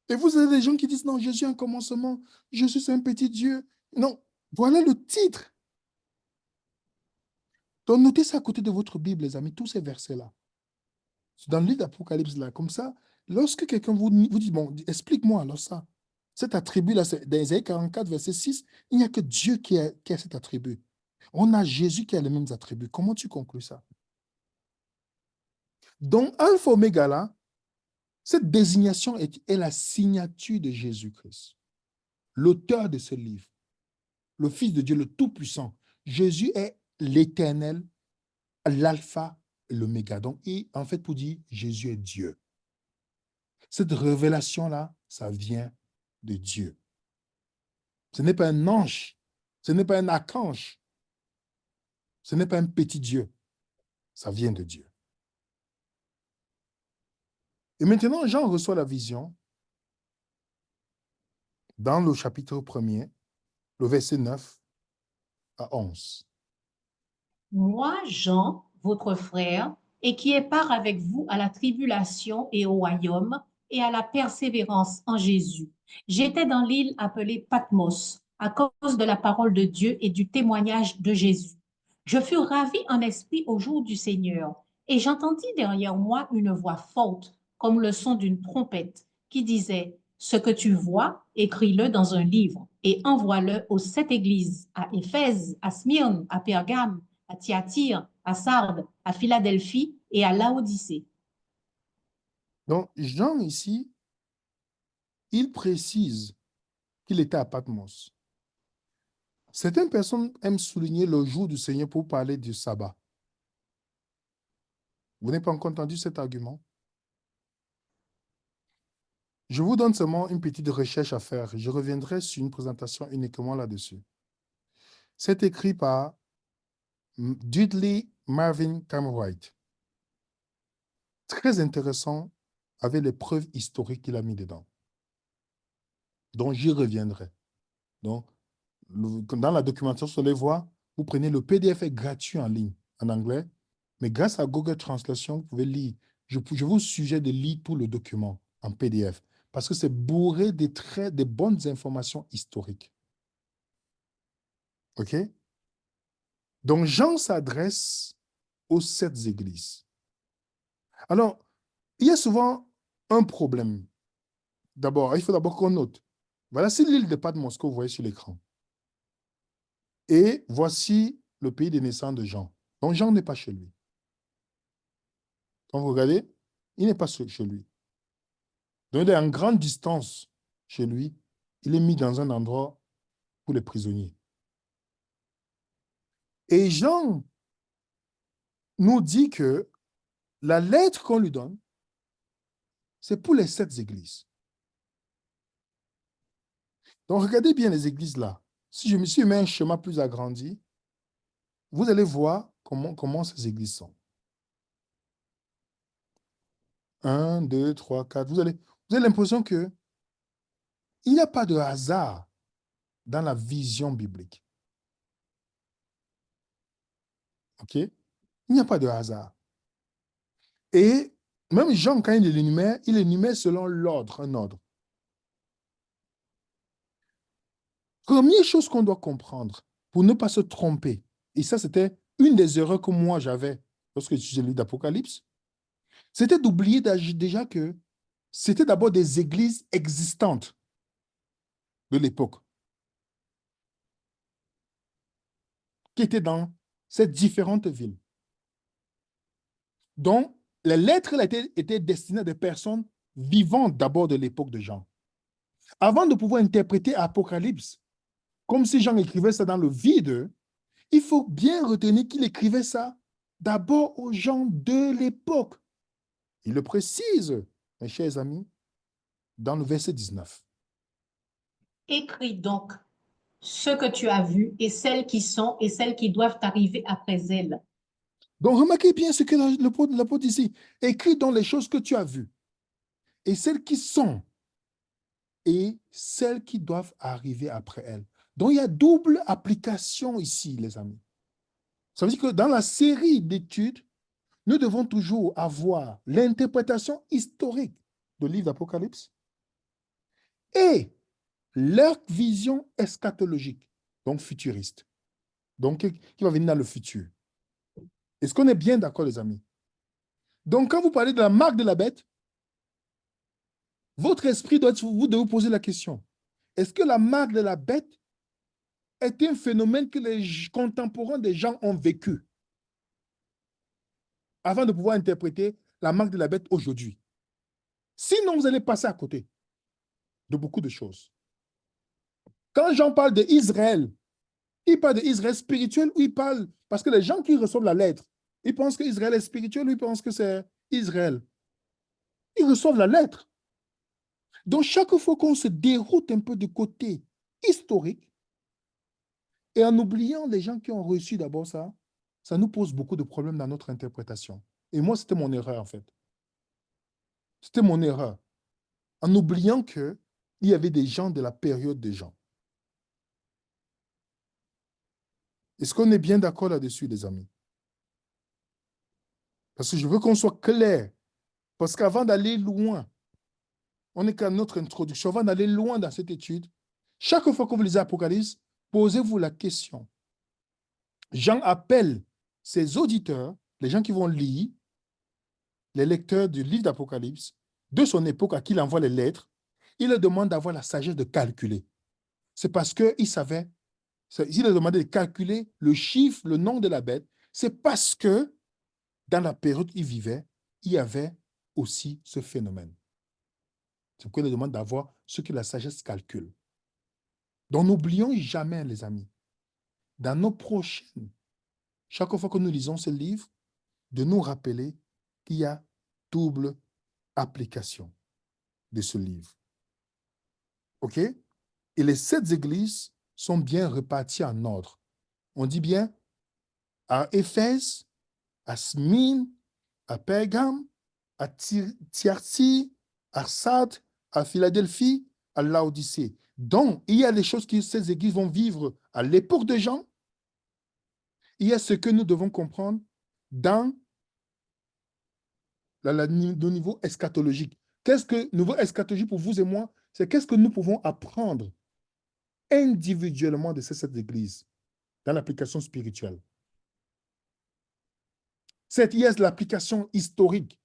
Speaker 3: Et vous avez des gens qui disent, non, Jésus est un commencement, Jésus c'est un petit Dieu. Non, voilà le titre. Donc notez ça à côté de votre Bible, les amis, tous ces versets-là. Dans le livre d'Apocalypse, là, comme ça, lorsque quelqu'un vous dit, bon, explique-moi alors ça. Cet attribut-là, c'est dans Isaïe 44, verset 6, il n'y a que Dieu qui a cet attribut. On a Jésus qui a les mêmes attributs. Comment tu conclus ça? Donc, Alpha Oméga, là, cette désignation est la signature de Jésus-Christ, l'auteur de ce livre, le Fils de Dieu, le Tout-Puissant. Jésus est l'éternel, l'alpha et l'oméga. Donc, en fait, pour dire, Jésus est Dieu. Cette révélation-là, ça vient de Dieu. Ce n'est pas un ange, ce n'est pas un archange, ce n'est pas un petit Dieu, ça vient de Dieu. Et maintenant, Jean reçoit la vision dans le chapitre 1er, le verset 9 à 11.
Speaker 2: Moi, Jean, votre frère, et qui ai part avec vous à la tribulation et au royaume et à la persévérance en Jésus. J'étais dans l'île appelée Patmos à cause de la parole de Dieu et du témoignage de Jésus. Je fus ravi en esprit au jour du Seigneur, et j'entendis derrière moi une voix forte, comme le son d'une trompette, qui disait, ce que tu vois, écris-le dans un livre et envoie-le aux 7 églises, à Éphèse, à Smyrne, à Pergame, à Thyatire, à Sardes, à Philadelphie et à Laodicée.
Speaker 3: Donc, Jean, ici, il précise qu'il était à Patmos. Certaines personnes aiment souligner le jour du Seigneur pour parler du sabbat. Vous n'avez pas encore entendu cet argument? Je vous donne seulement une petite recherche à faire. Je reviendrai sur une présentation uniquement là-dessus. C'est écrit par Dudley Marvin Cartwright. Très intéressant avec les preuves historiques qu'il a mis dedans. Donc, j'y reviendrai. Donc, dans la documentation sur les voies, vous prenez le PDF est gratuit en ligne, en anglais, mais grâce à Google Translation, vous pouvez lire. Je vous suggère de lire tout le document en PDF parce que c'est bourré de bonnes informations historiques. OK? Donc, Jean s'adresse aux 7 églises. Alors, il y a souvent un problème. D'abord, il faut d'abord qu'on note. Voilà, c'est l'île de Patmos que vous voyez sur l'écran. Et voici le pays de naissance de Jean. Donc, Jean n'est pas chez lui. Quand vous regardez, il n'est pas chez lui. Donc, il est en grande distance chez lui. Il est mis dans un endroit pour les prisonniers. Et Jean nous dit que la lettre qu'on lui donne, c'est pour les 7 églises. Donc, regardez bien les églises là. Si je me suis mis un schéma plus agrandi, vous allez voir comment ces églises sont. 1, 2, 3, 4. Vous avez l'impression qu'il n'y a pas de hasard dans la vision biblique. OK? Il n'y a pas de hasard. Et même Jean, quand il énumère selon l'ordre, un ordre. Première chose qu'on doit comprendre pour ne pas se tromper, et ça, c'était une des erreurs que moi j'avais lorsque j'ai lu d'Apocalypse, c'était d'oublier déjà que c'était d'abord des églises existantes de l'époque qui étaient dans ces différentes villes. Donc, les lettres étaient destinées à des personnes vivantes d'abord de l'époque de Jean. Avant de pouvoir interpréter Apocalypse, comme si Jean écrivait ça dans le vide, il faut bien retenir qu'il écrivait ça d'abord aux gens de l'époque. Il le précise, mes chers amis, dans le verset 19.
Speaker 2: Écris donc ce que tu as vu et celles qui sont et celles qui doivent arriver après elles.
Speaker 3: Donc, remarquez bien ce que l'apôtre dit ici. Écris donc les choses que tu as vues, et celles qui sont, et celles qui doivent arriver après elles. Donc, il y a double application ici, les amis. Ça veut dire que dans la série d'études, nous devons toujours avoir l'interprétation historique du livre d'Apocalypse et leur vision eschatologique, donc futuriste, donc qui va venir dans le futur. Est-ce qu'on est bien d'accord, les amis? Donc, quand vous parlez de la marque de la bête, votre esprit doit être, vous devez vous poser la question. Est-ce que la marque de la bête est un phénomène que les contemporains des gens ont vécu avant de pouvoir interpréter la marque de la bête aujourd'hui? Sinon, vous allez passer à côté de beaucoup de choses. Quand Jean parle d'Israël, il parle d'Israël spirituel ou il parle... Parce que les gens qui reçoivent la lettre, ils pensent qu'Israël est spirituel ou ils pensent que c'est Israël. Ils reçoivent la lettre. Donc, chaque fois qu'on se déroute un peu du côté historique, et en oubliant les gens qui ont reçu d'abord ça, ça nous pose beaucoup de problèmes dans notre interprétation. Et moi, c'était mon erreur, en fait. C'était mon erreur. En oubliant qu'il y avait des gens de la période des gens. Est-ce qu'on est bien d'accord là-dessus, les amis? Parce que je veux qu'on soit clair. Parce qu'avant d'aller loin, on n'est qu'à notre introduction, avant d'aller loin dans cette étude, chaque fois que vous lisez Apocalypse, posez-vous la question. Jean appelle ses auditeurs, les gens qui vont lire, les lecteurs du livre d'Apocalypse, de son époque à qui il envoie les lettres, il leur demande d'avoir la sagesse de calculer. C'est parce qu'il savait, il a demandé de calculer le chiffre, le nom de la bête, c'est parce que dans la période où il vivait, il y avait aussi ce phénomène. C'est pourquoi il leur demande d'avoir ce que la sagesse calcule. Donc n'oublions jamais, les amis, dans nos prochaines, chaque fois que nous lisons ce livre, de nous rappeler qu'il y a double application de ce livre. OK? Et les 7 églises sont bien reparties en ordre. On dit bien à Éphèse, à Smyrne, à Pergame, à Thyatire, à Sardes, à Philadelphie, à Laodicée. Donc, il y a des choses que ces églises vont vivre à l'époque de Jean. Il y a ce que nous devons comprendre dans le niveau eschatologique. Qu'est-ce que le niveau eschatologique pour vous et moi? C'est qu'est-ce que nous pouvons apprendre individuellement de cette église dans l'application spirituelle. Cette IS, l'application historique.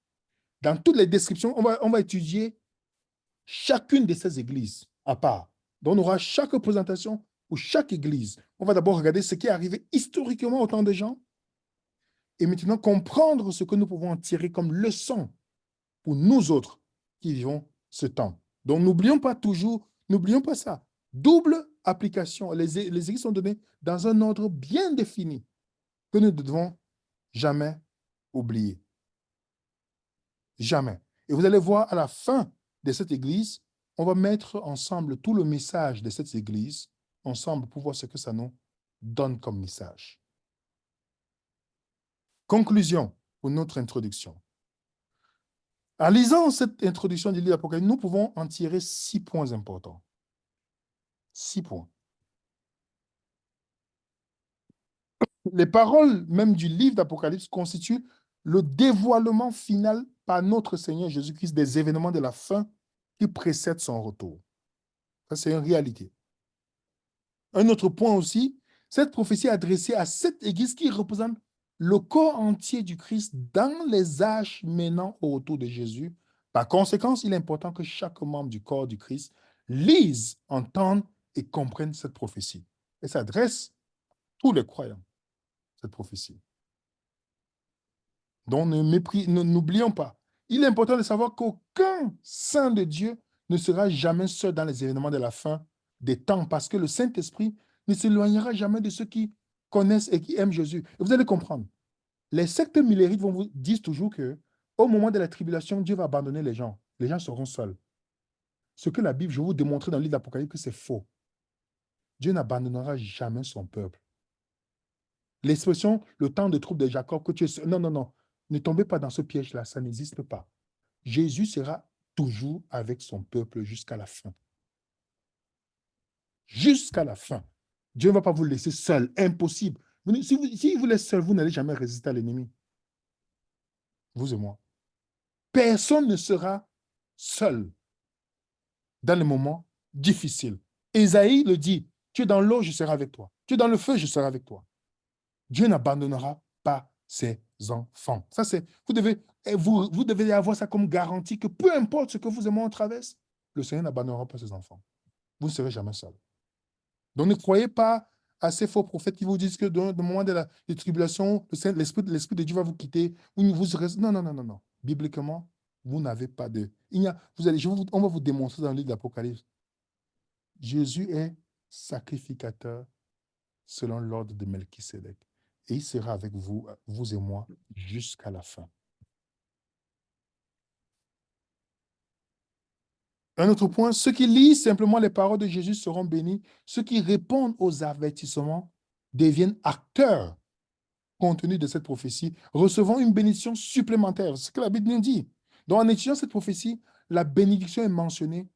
Speaker 3: Dans toutes les descriptions, on va étudier chacune de ces églises à part. Donc, on aura chaque présentation pour chaque église. On va d'abord regarder ce qui est arrivé historiquement au temps des gens et maintenant comprendre ce que nous pouvons en tirer comme leçon pour nous autres qui vivons ce temps. Donc, n'oublions pas toujours, n'oublions pas ça. Double application. Les églises sont données dans un ordre bien défini que nous ne devons jamais oublier. Jamais. Et vous allez voir à la fin de cette église, on va mettre ensemble tout le message de cette église, ensemble pour voir ce que ça nous donne comme message. Conclusion pour notre introduction. En lisant cette introduction du livre d'Apocalypse, nous pouvons en tirer 6 points importants. 6 points. Les paroles même du livre d'Apocalypse constituent le dévoilement final par notre Seigneur Jésus-Christ des événements de la fin qui précèdent son retour. Ça, c'est une réalité. Un autre point aussi, cette prophétie est adressée à cette église qui représente le corps entier du Christ dans les âges menant au retour de Jésus. Par conséquent, il est important que chaque membre du corps du Christ lise, entende et comprenne cette prophétie. Et ça adresse tous les croyants, cette prophétie. Donc, n'oublions pas. Il est important de savoir qu'aucun saint de Dieu ne sera jamais seul dans les événements de la fin des temps parce que le Saint-Esprit ne s'éloignera jamais de ceux qui connaissent et qui aiment Jésus. Et vous allez comprendre. Les sectes millérites vont vous dire toujours que au moment de la tribulation, Dieu va abandonner les gens. Les gens seront seuls. Ce que la Bible, je vais vous démontrer dans le livre d'Apocalypse que c'est faux. Dieu n'abandonnera jamais son peuple. L'expression, le temps de trouble de Jacob, que tu es seul. Non, non, non. Ne tombez pas dans ce piège-là, ça n'existe pas. Jésus sera toujours avec son peuple jusqu'à la fin. Jusqu'à la fin. Dieu ne va pas vous laisser seul. Impossible. Si vous laisse seul, vous n'allez jamais résister à l'ennemi. Vous et moi. Personne ne sera seul dans les moments difficiles. Ésaïe le dit, tu es dans l'eau, je serai avec toi. Tu es dans le feu, je serai avec toi. Dieu n'abandonnera pas ses enfants. Ça, c'est, vous devez avoir ça comme garantie que peu importe ce que vous et moi on traverse, le Seigneur n'abandonnera pas ses enfants. Vous ne serez jamais seul. Donc, ne croyez pas à ces faux prophètes qui vous disent que dans le moment de la tribulation, l'Esprit de Dieu va vous quitter. Vous serez... Non, non, non, non, non. Bibliquement, vous n'avez pas de... on va vous démontrer dans le livre de l'Apocalypse. Jésus est sacrificateur selon l'ordre de Melchisédek. Et il sera avec vous, vous et moi, jusqu'à la fin. Un autre point, ceux qui lisent simplement les paroles de Jésus seront bénis. Ceux qui répondent aux avertissements deviennent acteurs compte tenu de cette prophétie, recevant une bénédiction supplémentaire. C'est ce que la Bible nous dit. Donc, en étudiant cette prophétie, la bénédiction est mentionnée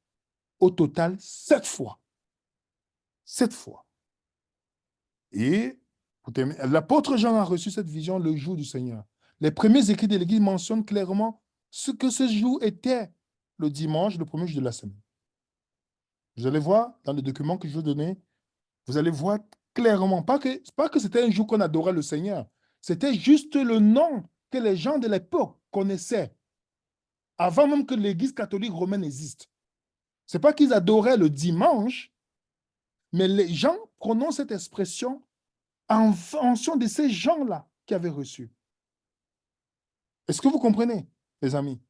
Speaker 3: au total 7 fois. 7 fois. Et l'apôtre Jean a reçu cette vision le jour du Seigneur. Les premiers écrits de l'Église mentionnent clairement ce que ce jour était le dimanche, le premier jour de la semaine. Vous allez voir dans le document que je vous donner, vous allez voir clairement, pas que c'était un jour qu'on adorait le Seigneur, c'était juste le nom que les gens de l'époque connaissaient, avant même que l'Église catholique romaine existe. Ce n'est pas qu'ils adoraient le dimanche, mais les gens prononcent cette expression en fonction de ces gens-là qui avaient reçu. Est-ce que vous comprenez, les amis?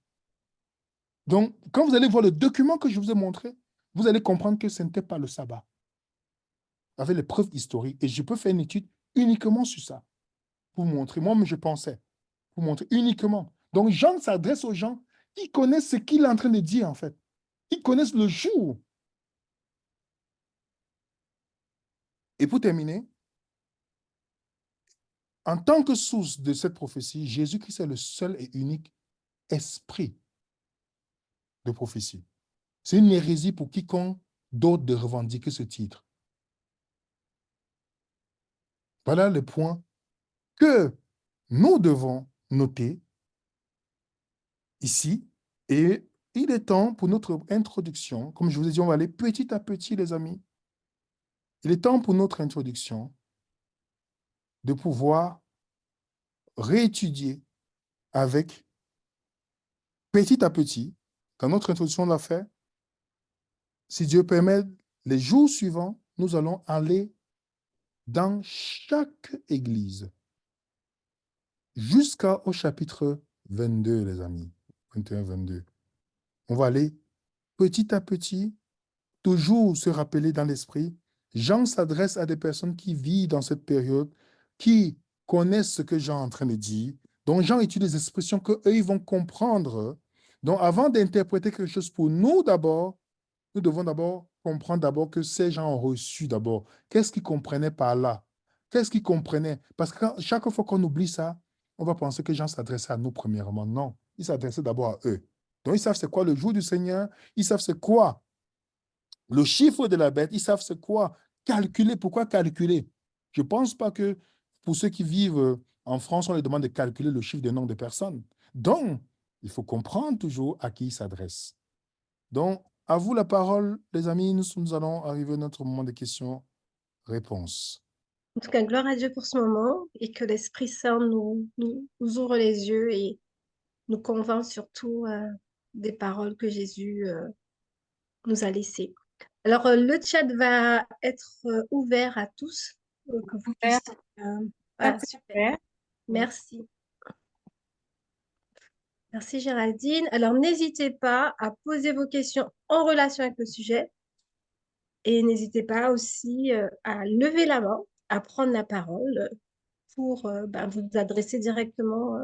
Speaker 3: Donc, quand vous allez voir le document que je vous ai montré, vous allez comprendre que ce n'était pas le sabbat, avec les preuves historiques. Et je peux faire une étude uniquement sur ça, pour vous montrer. Moi-même, je pensais, pour montrer uniquement. Donc, Jean s'adresse aux gens qui connaissent ce qu'il est en train de dire, en fait. Ils connaissent le jour. Et pour terminer, en tant que source de cette prophétie, Jésus-Christ est le seul et unique esprit de prophétie. C'est une hérésie pour quiconque d'autre de revendiquer ce titre. Voilà le point que nous devons noter ici. Et il est temps pour notre introduction, comme je vous ai dit, on va aller petit à petit, les amis. Il est temps pour notre introduction de pouvoir réétudier avec, petit à petit, dans notre introduction, on l'a fait. Si Dieu permet, les jours suivants, nous allons aller dans chaque église jusqu'au chapitre 22, les amis. 21, 22. On va aller petit à petit, toujours se rappeler dans l'esprit. Jean s'adresse à des personnes qui vivent dans cette période, qui connaissent ce que Jean est en train de dire. Donc, Jean utilise des expressions qu'eux, ils vont comprendre. Donc, avant d'interpréter quelque chose pour nous d'abord, nous devons d'abord comprendre d'abord que ces gens ont reçu d'abord. Qu'est-ce qu'ils comprenaient par là? Qu'est-ce qu'ils comprenaient? Parce que chaque fois qu'on oublie ça, on va penser que Jean s'adressait à nous premièrement. Non, il s'adressait d'abord à eux. Donc, ils savent c'est quoi le jour du Seigneur. Ils savent c'est quoi le chiffre de la bête. Ils savent c'est quoi calculer. Pourquoi calculer? Je ne pense pas que pour ceux qui vivent en France, on les demande de calculer le chiffre des nombres de personnes. Donc, il faut comprendre toujours à qui il s'adresse. Donc, à vous la parole, les amis. Nous allons arriver à notre moment de questions-réponses.
Speaker 1: En tout cas, gloire à Dieu pour ce moment et que l'Esprit Saint nous ouvre les yeux et nous convainc surtout des paroles que Jésus nous a laissées. Alors, le chat va être ouvert à tous, que vous puissiez... voilà, super. Merci. Merci Géraldine. Alors, n'hésitez pas à poser vos questions en relation avec le sujet et n'hésitez pas aussi à lever la main, à prendre la parole pour vous adresser directement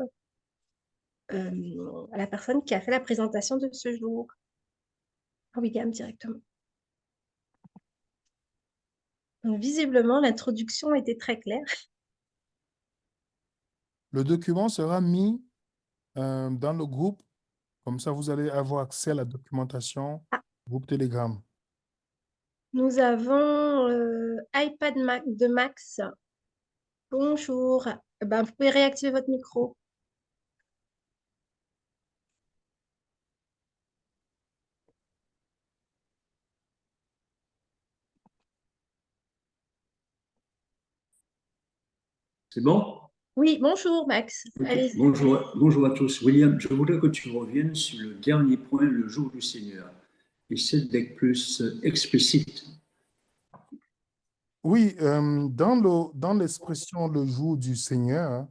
Speaker 1: à la personne qui a fait la présentation de ce jour. À William directement. Donc, visiblement, l'introduction était très claire.
Speaker 3: Le document sera mis dans le groupe. Comme ça, vous allez avoir accès à la documentation,
Speaker 1: Ah,
Speaker 3: groupe Telegram.
Speaker 1: nous avons iPad de Max. Bonjour. Ben, vous pouvez réactiver votre micro.
Speaker 4: C'est bon?
Speaker 1: Oui, bonjour Max.
Speaker 4: Ok.
Speaker 1: Allez-y.
Speaker 4: Bonjour à tous. William, je voudrais que tu reviennes sur le dernier point, le jour du Seigneur. Essaie d'être plus explicite.
Speaker 3: Oui, dans l'expression le jour du Seigneur,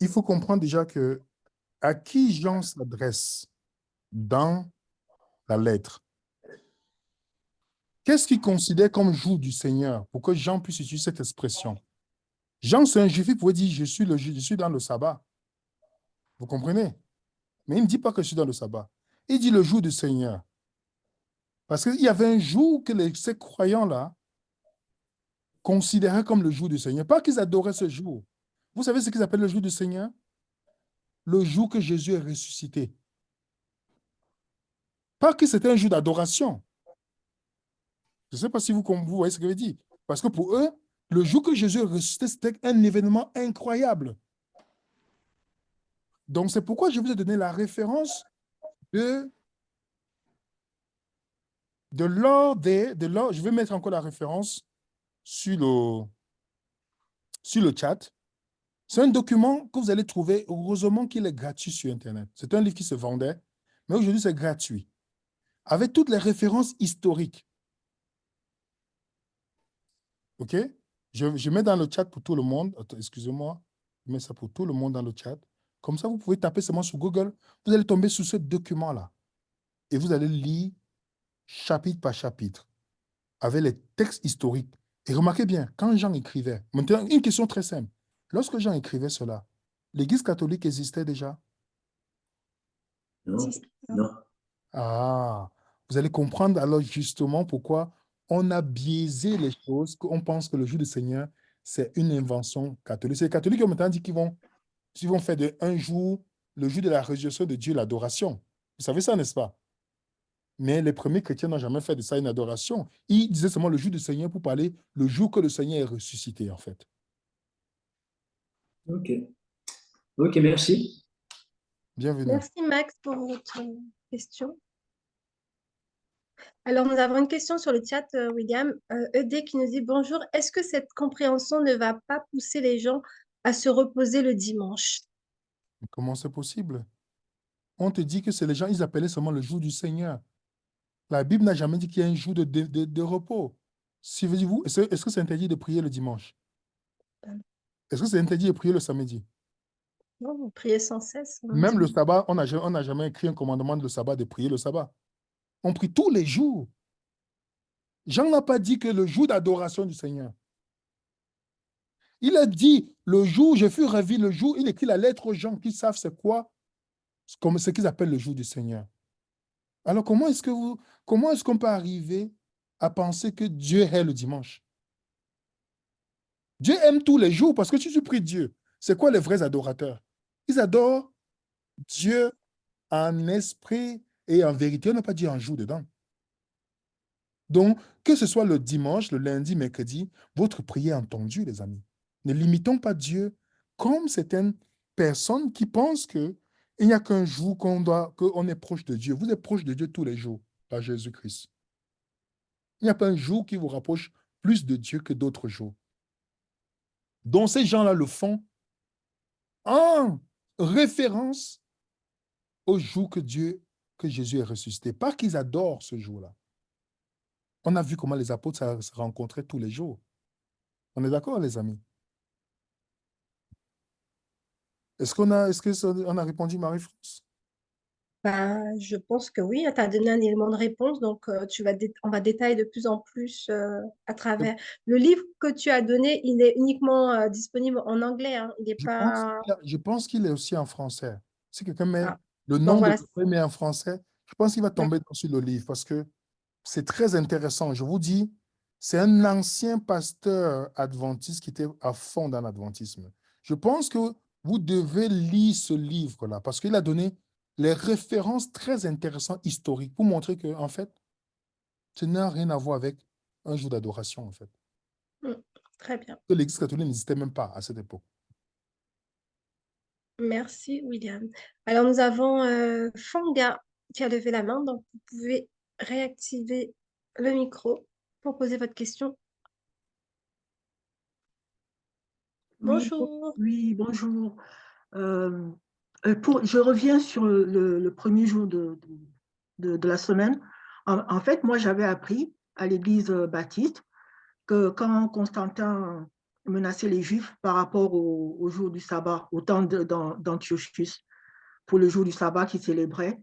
Speaker 3: il faut comprendre déjà que à qui Jean s'adresse dans la lettre. Qu'est-ce qu'il considère comme jour du Seigneur pour que Jean puisse utiliser cette expression? Jean, c'est un juif, il pouvait dire, je suis dans le sabbat. Vous comprenez? Mais il ne dit pas que je suis dans le sabbat. Il dit le jour du Seigneur. Parce qu'il y avait un jour que ces croyants-là considéraient comme le jour du Seigneur. Pas qu'ils adoraient ce jour. Vous savez ce qu'ils appellent le jour du Seigneur? Le jour que Jésus est ressuscité. Pas que c'était un jour d'adoration. Je ne sais pas si vous voyez ce que je veux dire. Parce que pour eux, le jour que Jésus est ressuscité, c'était un événement incroyable. Donc, c'est pourquoi je vous ai donné la référence de je vais mettre encore la référence sur le chat. C'est un document que vous allez trouver, heureusement qu'il est gratuit sur Internet. C'est un livre qui se vendait, mais aujourd'hui, c'est gratuit. Avec toutes les références historiques. OK? Je mets dans le chat pour tout le monde. Excusez-moi. Je mets ça pour tout le monde dans le chat. Comme ça, vous pouvez taper seulement sur Google. Vous allez tomber sur ce document-là. Et vous allez lire chapitre par chapitre avec les textes historiques. Et remarquez bien, quand Jean écrivait, maintenant, une question très simple. Lorsque Jean écrivait cela, l'Église catholique existait déjà?
Speaker 4: Non, non.
Speaker 3: Ah, vous allez comprendre alors justement pourquoi on a biaisé les choses, qu'on pense que le jour du Seigneur, c'est une invention catholique. C'est les catholiques qui ont maintenant dit qu'ils vont faire de un jour, le jour de la résurrection de Dieu, l'adoration. Vous savez ça, n'est-ce pas? Mais les premiers chrétiens n'ont jamais fait de ça une adoration. Ils disaient seulement le jour du Seigneur pour parler le jour que le Seigneur est ressuscité, en fait.
Speaker 4: Ok. Ok, merci.
Speaker 3: Bienvenue.
Speaker 1: Merci Max pour votre question. Alors, nous avons une question sur le chat, William. ED qui nous dit bonjour. Est-ce que cette compréhension ne va pas pousser les gens à se reposer le dimanche?
Speaker 3: Comment c'est possible? On te dit que c'est les gens, ils appelaient seulement le jour du Seigneur. La Bible n'a jamais dit qu'il y a un jour de repos. Si vous, est-ce que c'est interdit de prier le dimanche? Est-ce que c'est interdit de prier le samedi?
Speaker 1: Non, vous priez sans cesse.
Speaker 3: Même le sabbat, on n'a jamais écrit un commandement de sabbat de prier le sabbat. On prie tous les jours. Jean n'a pas dit que le jour d'adoration du Seigneur. Il a dit le jour, je fus ravi, le jour, il écrit la lettre aux gens qui savent c'est quoi, comme ce qu'ils appellent le jour du Seigneur. Alors comment est-ce qu'on peut arriver à penser que Dieu est le dimanche? Dieu aime tous les jours parce que si tu pries Dieu, c'est quoi les vrais adorateurs? Ils adorent Dieu en esprit et en vérité. On n'a pas dit en jour dedans. Donc, que ce soit le dimanche, le lundi, mercredi, votre prière est entendue, les amis. Ne limitons pas Dieu comme certaines personnes qui pensent qu'il n'y a qu'un jour qu'on est proche de Dieu. Vous êtes proche de Dieu tous les jours par Jésus-Christ. Il n'y a pas un jour qui vous rapproche plus de Dieu que d'autres jours. Donc, ces gens-là le font en référence au jour que Jésus est ressuscité. Pas qu'ils adorent ce jour-là. On a vu comment les apôtres se rencontraient tous les jours. On est d'accord, les amis? Est-ce qu'on a répondu, Marie-France?
Speaker 1: Ben, je pense que oui, tu as donné un élément de réponse, donc on va détailler de plus en plus à travers. Le livre que tu as donné, il est uniquement disponible en anglais, hein. Il n'est pas...
Speaker 3: Je pense qu'il est aussi en français. Si quelqu'un met
Speaker 1: Ah.
Speaker 3: le
Speaker 1: Donc
Speaker 3: nom de
Speaker 1: voilà,
Speaker 3: livre met en français, je pense qu'il va tomber sur le livre parce que c'est très intéressant. Je vous dis, c'est un ancien pasteur adventiste qui était à fond dans l'adventisme. Je pense que vous devez lire ce livre-là parce qu'il a donné les références très intéressantes historiques pour montrer que, en fait, ça n'a rien à voir avec un jour d'adoration, en fait.
Speaker 1: Très bien.
Speaker 3: Que l'Église catholique n'existait même pas à cette époque.
Speaker 1: Merci, William. Alors, nous avons Fanga qui a levé la main, donc vous pouvez réactiver le micro pour poser votre question.
Speaker 5: Oui,
Speaker 1: Bonjour.
Speaker 5: oui, bonjour. Je reviens sur le premier jour de la semaine. En fait, moi, j'avais appris à l'église baptiste que quand Constantin menaçait les Juifs par rapport au jour du sabbat, au temps d'Antiochus, pour le jour du sabbat qu'ils célébraient,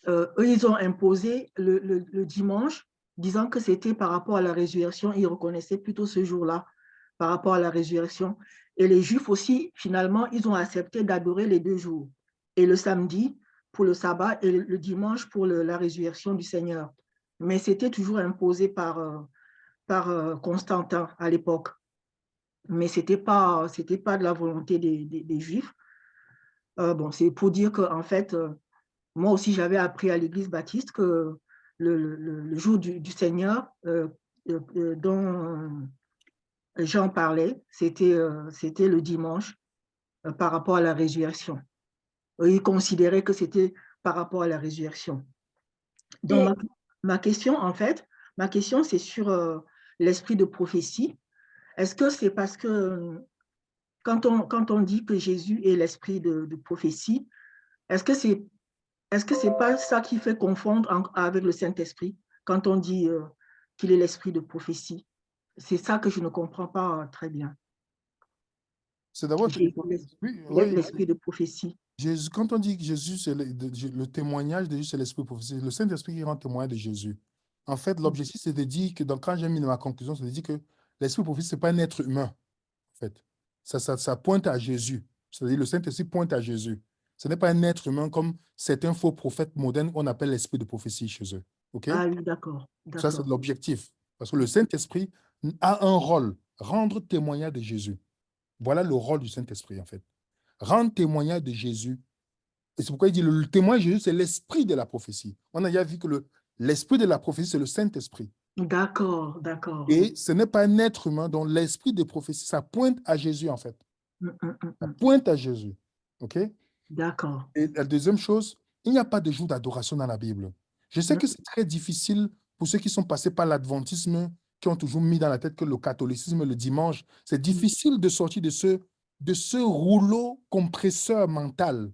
Speaker 5: eux, ils ont imposé le dimanche, disant que c'était par rapport à la résurrection. Ils reconnaissaient plutôt ce jour-là par rapport à la résurrection. Et les Juifs aussi, finalement, ils ont accepté d'adorer les 2 jours. Et le samedi pour le sabbat et le dimanche pour la résurrection du Seigneur. Mais c'était toujours imposé par Constantin à l'époque. Mais ce n'était pas de la volonté des Juifs. Bon, c'est pour dire qu'en fait, moi aussi, j'avais appris à l'église baptiste que le jour du Seigneur dont Jean parlait, c'était le dimanche par rapport à la résurrection. Il considérait que c'était par rapport à la résurrection. Donc,
Speaker 1: Et
Speaker 5: ma question, en fait, c'est sur l'esprit de prophétie. Est-ce que c'est parce que quand on dit que Jésus est l'esprit de prophétie, est-ce que c'est pas ça qui fait confondre avec le Saint-Esprit quand on dit qu'il est l'esprit de prophétie? C'est ça que je ne comprends pas très bien.
Speaker 3: C'est d'abord, oui, oui,
Speaker 5: L'esprit de prophétie.
Speaker 3: Jésus, quand on dit que Jésus, c'est le témoignage de Jésus, c'est l'esprit prophétique, le Saint-Esprit qui rend témoin de Jésus. En fait, l'objectif, c'est de dire que, quand j'ai mis ma conclusion, c'est de dire que l'esprit prophétique, ce n'est pas un être humain, en fait. Ça pointe à Jésus. C'est-à-dire, le Saint-Esprit pointe à Jésus. Ce n'est pas un être humain comme certains faux prophètes modernes qu'on appelle l'esprit de prophétie chez eux. OK?
Speaker 5: Ah oui, d'accord.
Speaker 3: Ça, c'est l'objectif. Parce que le Saint-Esprit a un rôle, rendre témoignage de Jésus. Voilà le rôle du Saint-Esprit, en fait. Rendre témoignage de Jésus. Et c'est pourquoi il dit le témoin de Jésus, c'est l'esprit de la prophétie. On a déjà vu que l'esprit de la prophétie, c'est le Saint-Esprit.
Speaker 5: D'accord, d'accord.
Speaker 3: Et ce n'est pas un être humain dont l'esprit de prophétie, ça pointe à Jésus, en fait. Ça pointe à Jésus. OK?
Speaker 5: D'accord.
Speaker 3: Et la deuxième chose, il n'y a pas de jour d'adoration dans la Bible. Je sais que c'est très difficile pour ceux qui sont passés par l'adventisme, qui ont toujours mis dans la tête que le catholicisme, le dimanche, c'est difficile de sortir de ce rouleau compresseur mental.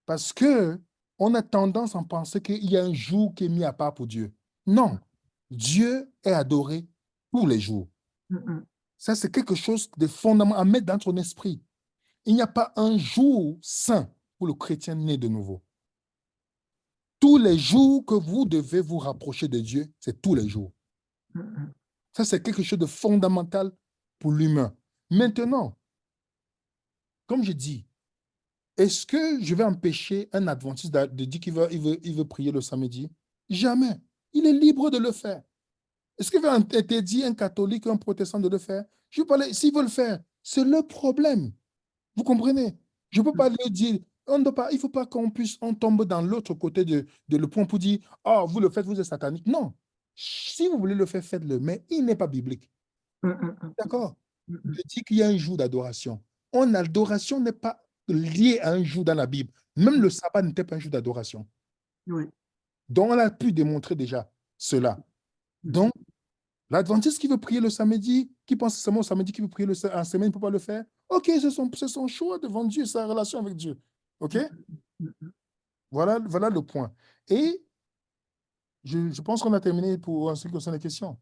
Speaker 3: Parce que on a tendance à penser qu'il y a un jour qui est mis à part pour Dieu. Non, Dieu est adoré tous les jours. Ça, c'est quelque chose de fondamental à mettre dans ton esprit. Il n'y a pas un jour saint pour le chrétien né de nouveau. Tous les jours que vous devez vous rapprocher de Dieu, c'est tous les jours. Ça, c'est quelque chose de fondamental pour l'humain. Maintenant, comme je dis, est-ce que je vais empêcher un adventiste de dire qu'il veut prier le samedi? Jamais. Il est libre de le faire. Est-ce qu'il va interdire un catholique ou un protestant de le faire? Je veux parler, s'il veut le faire, c'est le problème. Vous comprenez? Je ne peux pas le dire. Il ne faut pas on tombe dans l'autre côté de le point pour dire, oh, vous le faites, vous êtes satanique. Non. Si vous voulez le faire, faites-le. Mais il n'est pas biblique. D'accord? Je dis qu'il y a un jour d'adoration. L'adoration n'est pas liée à un jour dans la Bible. Même le sabbat n'était pas un jour d'adoration.
Speaker 5: Oui.
Speaker 3: Donc, on a pu démontrer déjà cela. Donc, l'adventiste qui veut prier le samedi, qui pense seulement au samedi, qui veut prier en semaine, ne peut pas le faire. OK, c'est son choix devant Dieu, sa relation avec Dieu. OK? Voilà le point. Et je pense qu'on a terminé pour ce qui concerne les questions.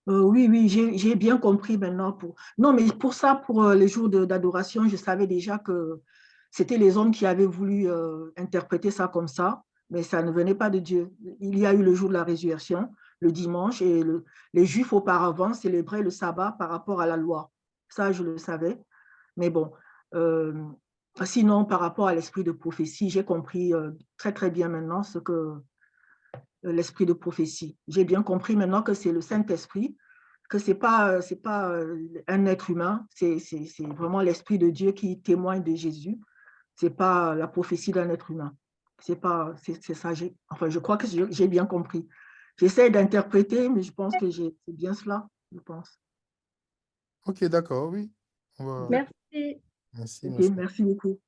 Speaker 5: Oui, j'ai bien compris maintenant. Non, mais pour ça, pour les jours d'adoration, je savais déjà que c'était les hommes qui avaient voulu interpréter ça comme ça, mais ça ne venait pas de Dieu. Il y a eu le jour de la résurrection, le dimanche, et les Juifs auparavant célébraient le sabbat par rapport à la loi. Ça, je le savais. Mais bon, sinon, par rapport à l'esprit de prophétie, j'ai compris très, très bien maintenant ce que l'esprit de prophétie. J'ai bien compris maintenant que c'est le Saint-Esprit que c'est pas un être humain, c'est vraiment l'Esprit de Dieu qui témoigne de Jésus. C'est pas la prophétie d'un être humain. C'est ça. Enfin, je crois que j'ai bien compris. J'essaie d'interpréter, mais je pense que c'est bien cela, je pense.
Speaker 3: Ok, d'accord, oui. On va...
Speaker 1: Merci.
Speaker 3: Merci,
Speaker 5: Ok,
Speaker 3: merci.
Speaker 5: merci beaucoup.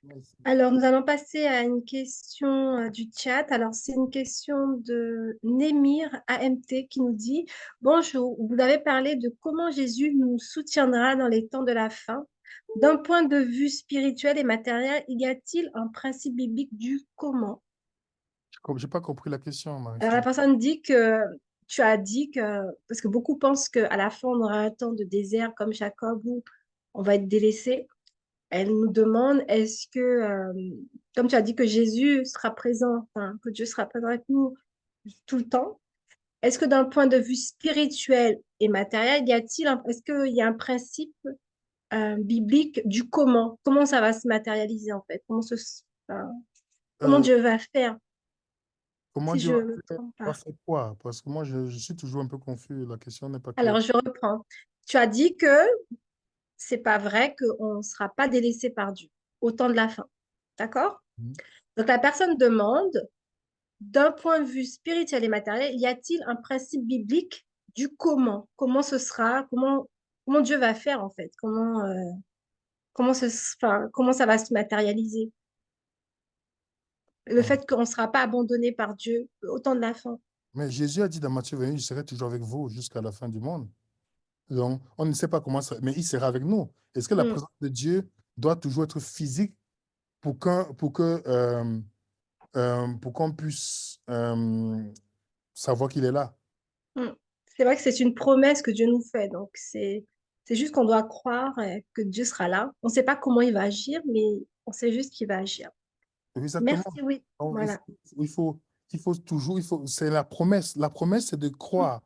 Speaker 3: Merci.
Speaker 1: Alors, nous allons passer à une question du chat. Alors, c'est une question de Némir AMT qui nous dit: Bonjour, vous avez parlé de comment Jésus nous soutiendra dans les temps de la fin. D'un point de vue spirituel et matériel, y a-t-il un principe biblique du comment?
Speaker 3: Je n'ai pas compris la question,
Speaker 1: Alors, la
Speaker 3: Marie-Christine.
Speaker 1: personne dit que tu as dit que, parce que beaucoup pensent qu'à la fin, on aura un temps de désert comme Jacob où on va être délaissé. Elle nous demande, est-ce que, comme tu as dit que Jésus sera présent, enfin, que Dieu sera présent avec nous tout le temps, est-ce que d'un point de vue spirituel et matériel, est-ce qu'il y a un principe biblique du comment? Comment ça va se matérialiser en fait? Enfin, comment
Speaker 3: Euh,
Speaker 1: Dieu va faire,
Speaker 3: comment
Speaker 1: si
Speaker 3: Dieu
Speaker 1: je ne me trompe
Speaker 3: va
Speaker 1: pas?
Speaker 3: faire quoi? Parce que moi, je suis toujours un peu confus. La question n'est pas claire.
Speaker 1: Alors, je reprends. Tu as dit que c'est pas vrai qu'on ne sera pas délaissé par Dieu au temps de la fin. D'accord?
Speaker 3: Mhm.
Speaker 1: Donc, la personne demande, d'un point de vue spirituel et matériel, y a-t-il un principe biblique du comment? Comment ce sera? Comment Dieu va faire en fait? Comment ça va se matérialiser? Le
Speaker 3: Ah.
Speaker 1: fait qu'on ne sera pas abandonné par Dieu au temps de la fin.
Speaker 3: Mais Jésus a dit dans Matthieu 28, je serai toujours avec vous jusqu'à la fin du monde. Donc, on ne sait pas comment ça, mais il sera avec nous. Est-ce que la
Speaker 1: Hmm,
Speaker 3: présence de Dieu doit toujours être physique pour qu'on puisse savoir qu'il est là?
Speaker 1: hmm. C'est vrai que c'est une promesse que Dieu nous fait. Donc, c'est juste qu'on doit croire que Dieu sera là. On ne sait pas comment il va agir, mais on sait juste qu'il va agir.
Speaker 3: Exactement.
Speaker 1: Merci, oui.
Speaker 3: Donc,
Speaker 1: Voilà.
Speaker 3: il faut, c'est la promesse. La promesse, c'est de croire.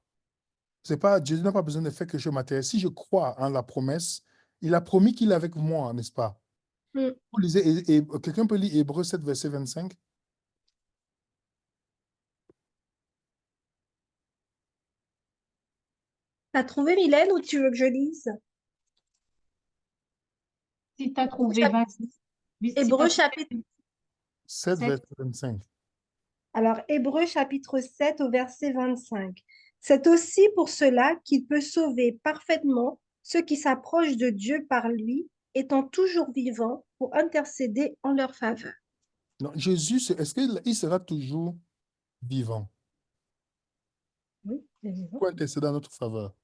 Speaker 3: C'est pas, Dieu n'a pas besoin de faire quelque chose de matériel. Si je crois en la promesse, il a promis qu'il est avec moi, n'est-ce pas?
Speaker 1: Hmm.
Speaker 3: Vous lisez, et quelqu'un peut lire Hébreux 7, verset 25?
Speaker 1: T'as trouvé, Mylène, ou tu veux que je lise?
Speaker 2: Si tu as trouvé, vas-y. Oui, si tu
Speaker 1: Hébreu
Speaker 2: as trouvé
Speaker 1: chapitre
Speaker 3: 7,
Speaker 2: 7,
Speaker 3: verset 25.
Speaker 1: Alors, Hébreux chapitre 7 au verset 25. C'est aussi pour cela qu'il peut sauver parfaitement ceux qui s'approchent de Dieu par lui, étant toujours vivants pour intercéder en leur faveur.
Speaker 3: Non, Jésus, est-ce qu'il sera toujours vivant
Speaker 1: Oui, c'est vivant.
Speaker 3: pour intercéder en notre faveur?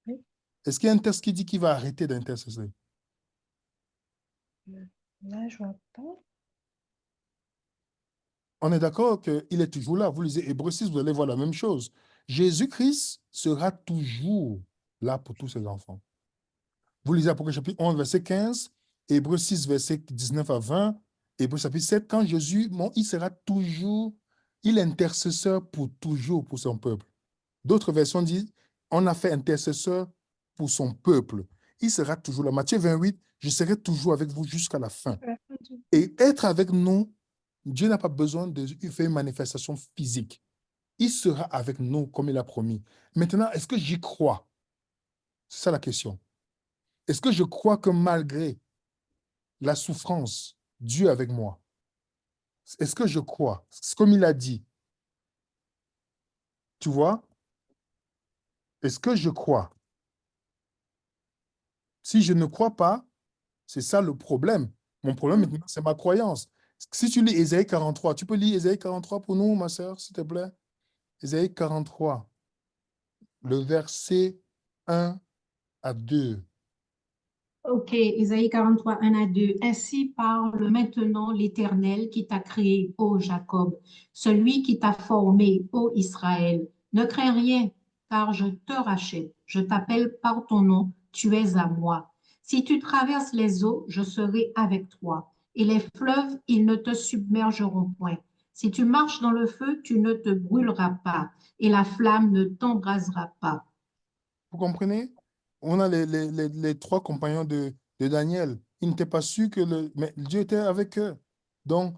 Speaker 1: Oui.
Speaker 3: Est-ce qu'il y a un texte qui dit qu'il va arrêter d'intercéder?
Speaker 1: Là, je vois pas.
Speaker 3: On est d'accord qu'il est toujours là. Vous lisez Hébreux 6, vous allez voir la même chose. Jésus-Christ sera toujours là pour tous ses enfants. Vous lisez Apocalypse chapitre 11, verset 15, Hébreux 6, verset 19 à 20, Hébreux chapitre 7, quand Jésus, il sera toujours, il est intercesseur pour toujours pour son peuple. D'autres versions disent, on a fait intercesseur pour son peuple. Il sera toujours là. Matthieu 28, je serai toujours avec vous jusqu'à la fin. Et être avec nous, Dieu n'a pas besoin de faire une manifestation physique. Il sera avec nous comme il a promis. Maintenant, est-ce que j'y crois? C'est ça la question. Est-ce que je crois que malgré la souffrance, Dieu est avec moi? Est-ce que je crois? C'est comme il a dit. Tu vois? Est-ce que je crois? Si je ne crois pas, c'est ça le problème. Mon problème maintenant, c'est ma croyance. Si tu lis Ésaïe 43, tu peux lire Ésaïe 43 pour nous, ma sœur, s'il te plaît? Ésaïe 43, le verset 1 à 2.
Speaker 2: OK, Ésaïe 43, 1 à 2. Ainsi parle maintenant l'Éternel qui t'a créé, ô Jacob, celui qui t'a formé, ô Israël. Ne crains rien, car je te rachète. Je t'appelle par ton nom, tu es à moi. Si tu traverses les eaux, je serai avec toi. Et les fleuves, ils ne te submergeront point. Si tu marches dans le feu, tu ne te brûleras pas, et la flamme ne t'embrasera pas.
Speaker 3: Vous comprenez? On a les trois compagnons de Daniel. Ils n'étaient pas sûrs mais Dieu était avec eux. Donc,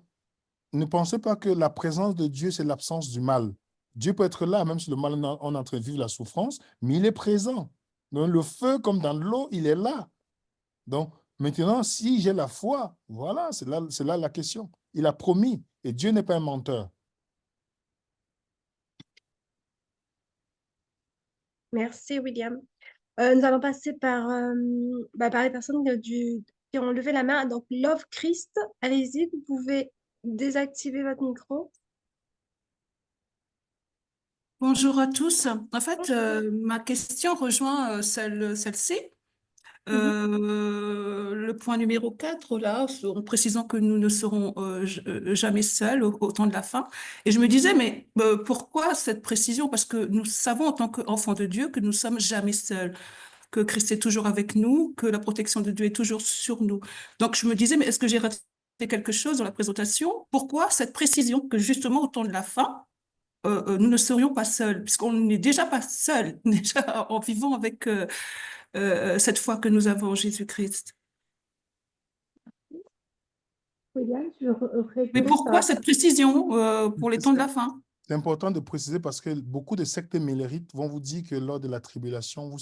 Speaker 3: ne pensez pas que la présence de Dieu, c'est l'absence du mal. Dieu peut être là, même si le mal on est en train de vivre la souffrance, mais il est présent. Donc, le feu, comme dans l'eau, il est là. Donc, maintenant, si j'ai la foi, voilà, c'est là la question. Il a promis, et Dieu n'est pas un menteur.
Speaker 1: Merci, William. Nous allons passer par les personnes qui ont levé la main. Donc, Love Christ, allez-y, vous pouvez désactiver votre micro.
Speaker 6: Bonjour à tous. En fait, ma question rejoint celle-ci.
Speaker 1: Mhm.
Speaker 6: Le point numéro 4, là, en précisant que nous ne serons jamais seuls au temps de la fin. Et je me disais, mais pourquoi cette précision? Parce que nous savons en tant qu'enfants de Dieu que nous sommes jamais seuls, que Christ est toujours avec nous, que la protection de Dieu est toujours sur nous. Donc je me disais, mais est-ce que j'ai raté quelque chose dans la présentation? Pourquoi cette précision que justement au temps de la fin, nous ne serions pas seuls, puisqu'on n'est déjà pas seuls, déjà en vivant avec cette foi que nous avons en Jésus-Christ.
Speaker 1: William,
Speaker 6: Mais
Speaker 1: réponse par
Speaker 6: pourquoi
Speaker 1: rapport.
Speaker 6: cette précision pour les temps de la fin?
Speaker 3: C'est important de préciser parce que beaucoup de sectes mélérites vont vous dire que lors de la tribulation,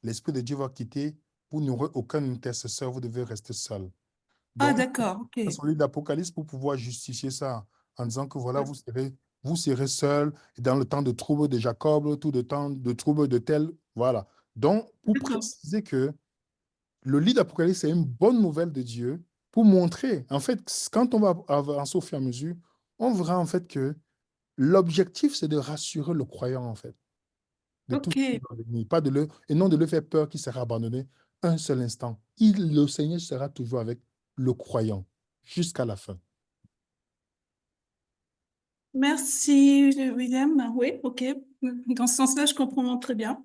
Speaker 3: l'Esprit de Dieu va quitter, vous n'aurez aucun intercesseur, vous devez rester seul.
Speaker 6: Ah,
Speaker 3: Donc,
Speaker 6: d'accord, ok.
Speaker 3: sur le livre d'Apocalypse pour pouvoir justifier ça en disant que voilà, vous serez seul et dans le temps de trouble de Jacob, tout le temps de trouble de tel, voilà. Donc, pour
Speaker 6: D'accord.
Speaker 3: préciser que le livre d'Apocalypse, c'est une bonne nouvelle de Dieu pour montrer, en fait, quand on va avancer au fur et à mesure, on verra en fait que l'objectif, c'est de rassurer le croyant, en fait, de tout
Speaker 6: Ok.
Speaker 3: ce qui va venir, pas de et non de le faire peur qu'il sera abandonné un seul instant. Le Seigneur sera toujours avec le croyant jusqu'à la fin.
Speaker 6: Merci, William. Oui, ok. Dans ce sens-là, je comprends très bien.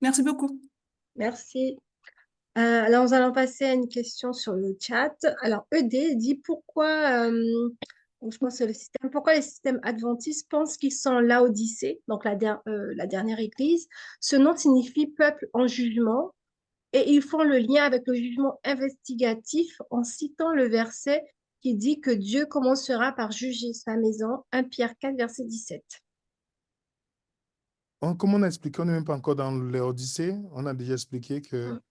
Speaker 6: Merci beaucoup.
Speaker 1: Merci. Alors, nous allons passer à une question sur le chat. Alors, ED dit donc je pense que c'est le système, pourquoi les systèmes adventistes pensent qu'ils sont Laodicée, donc la dernière église. Ce nom signifie peuple en jugement et ils font le lien avec le jugement investigatif en citant le verset qui dit que Dieu commencera par juger sa maison, 1 Pierre 4, verset 17.
Speaker 3: Comme on a expliqué, on n'est même pas encore dans l'Odyssée. On a déjà expliqué que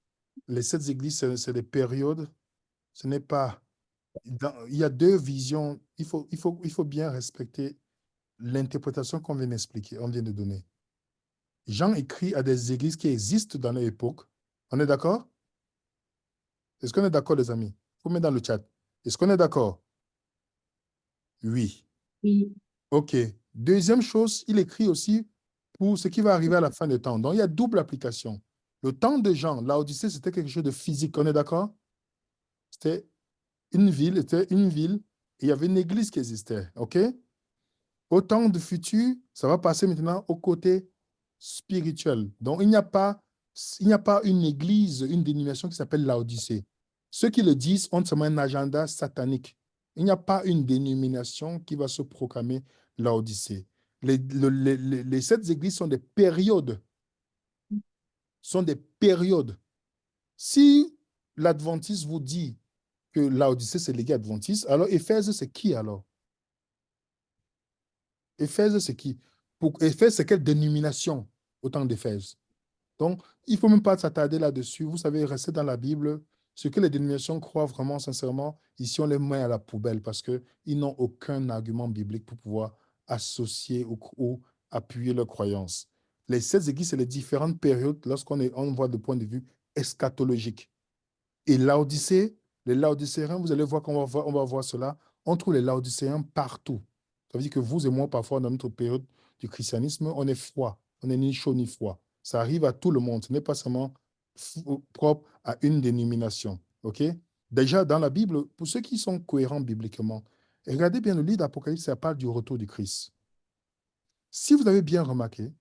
Speaker 3: les 7 églises, c'est des périodes. Ce n'est pas. Il y a 2 visions. Il faut bien respecter l'interprétation qu'on vient d'expliquer, on vient de donner. Jean écrit à des églises qui existent dans l'époque. On est d'accord? Est-ce qu'on est d'accord, les amis? Il faut mettre dans le chat. Est-ce qu'on est d'accord? Oui.
Speaker 1: Oui.
Speaker 3: OK. Deuxième chose, il écrit aussi pour ce qui va arriver à la fin des temps. Donc, il y a double application. Le temps de Jean, l'Odyssée, c'était quelque chose de physique. On est d'accord? C'était une ville, et il y avait une église qui existait. OK? Au temps du futur, ça va passer maintenant au côté spirituel. Donc, il n'y a pas une église, une dénomination qui s'appelle l'Odyssée. Ceux qui le disent ont seulement un agenda satanique. Il n'y a pas une dénomination qui va se proclamer l'Odyssée. Les 7 églises sont des périodes. Sont des périodes. Si l'Adventiste vous dit que l'Odyssée, c'est l'église adventiste, alors Éphèse, c'est qui alors? Éphèse, c'est qui? Éphèse, c'est quelle dénomination au temps d'Éphèse? Donc, il ne faut même pas s'attarder là-dessus. Vous savez, rester dans la Bible. Ce que les dénominations croient vraiment, sincèrement, ici, on les met à la poubelle parce qu'ils n'ont aucun argument biblique pour pouvoir associer ou appuyer leurs croyances. Les 7 églises, c'est les différentes périodes on voit le point de vue eschatologique. Et l'Odyssée, les Laodicéens, vous allez voir qu'on on va voir cela, on trouve les Laodicéens partout. Ça veut dire que vous et moi, parfois, dans notre période du christianisme, on est froid. On n'est ni chaud ni froid. Ça arrive à tout le monde. Ce n'est pas seulement propre à une dénomination. OK? Déjà, dans la Bible, pour ceux qui sont cohérents bibliquement, regardez bien le livre d'Apocalypse, ça parle du retour du Christ. Si vous avez bien remarqué,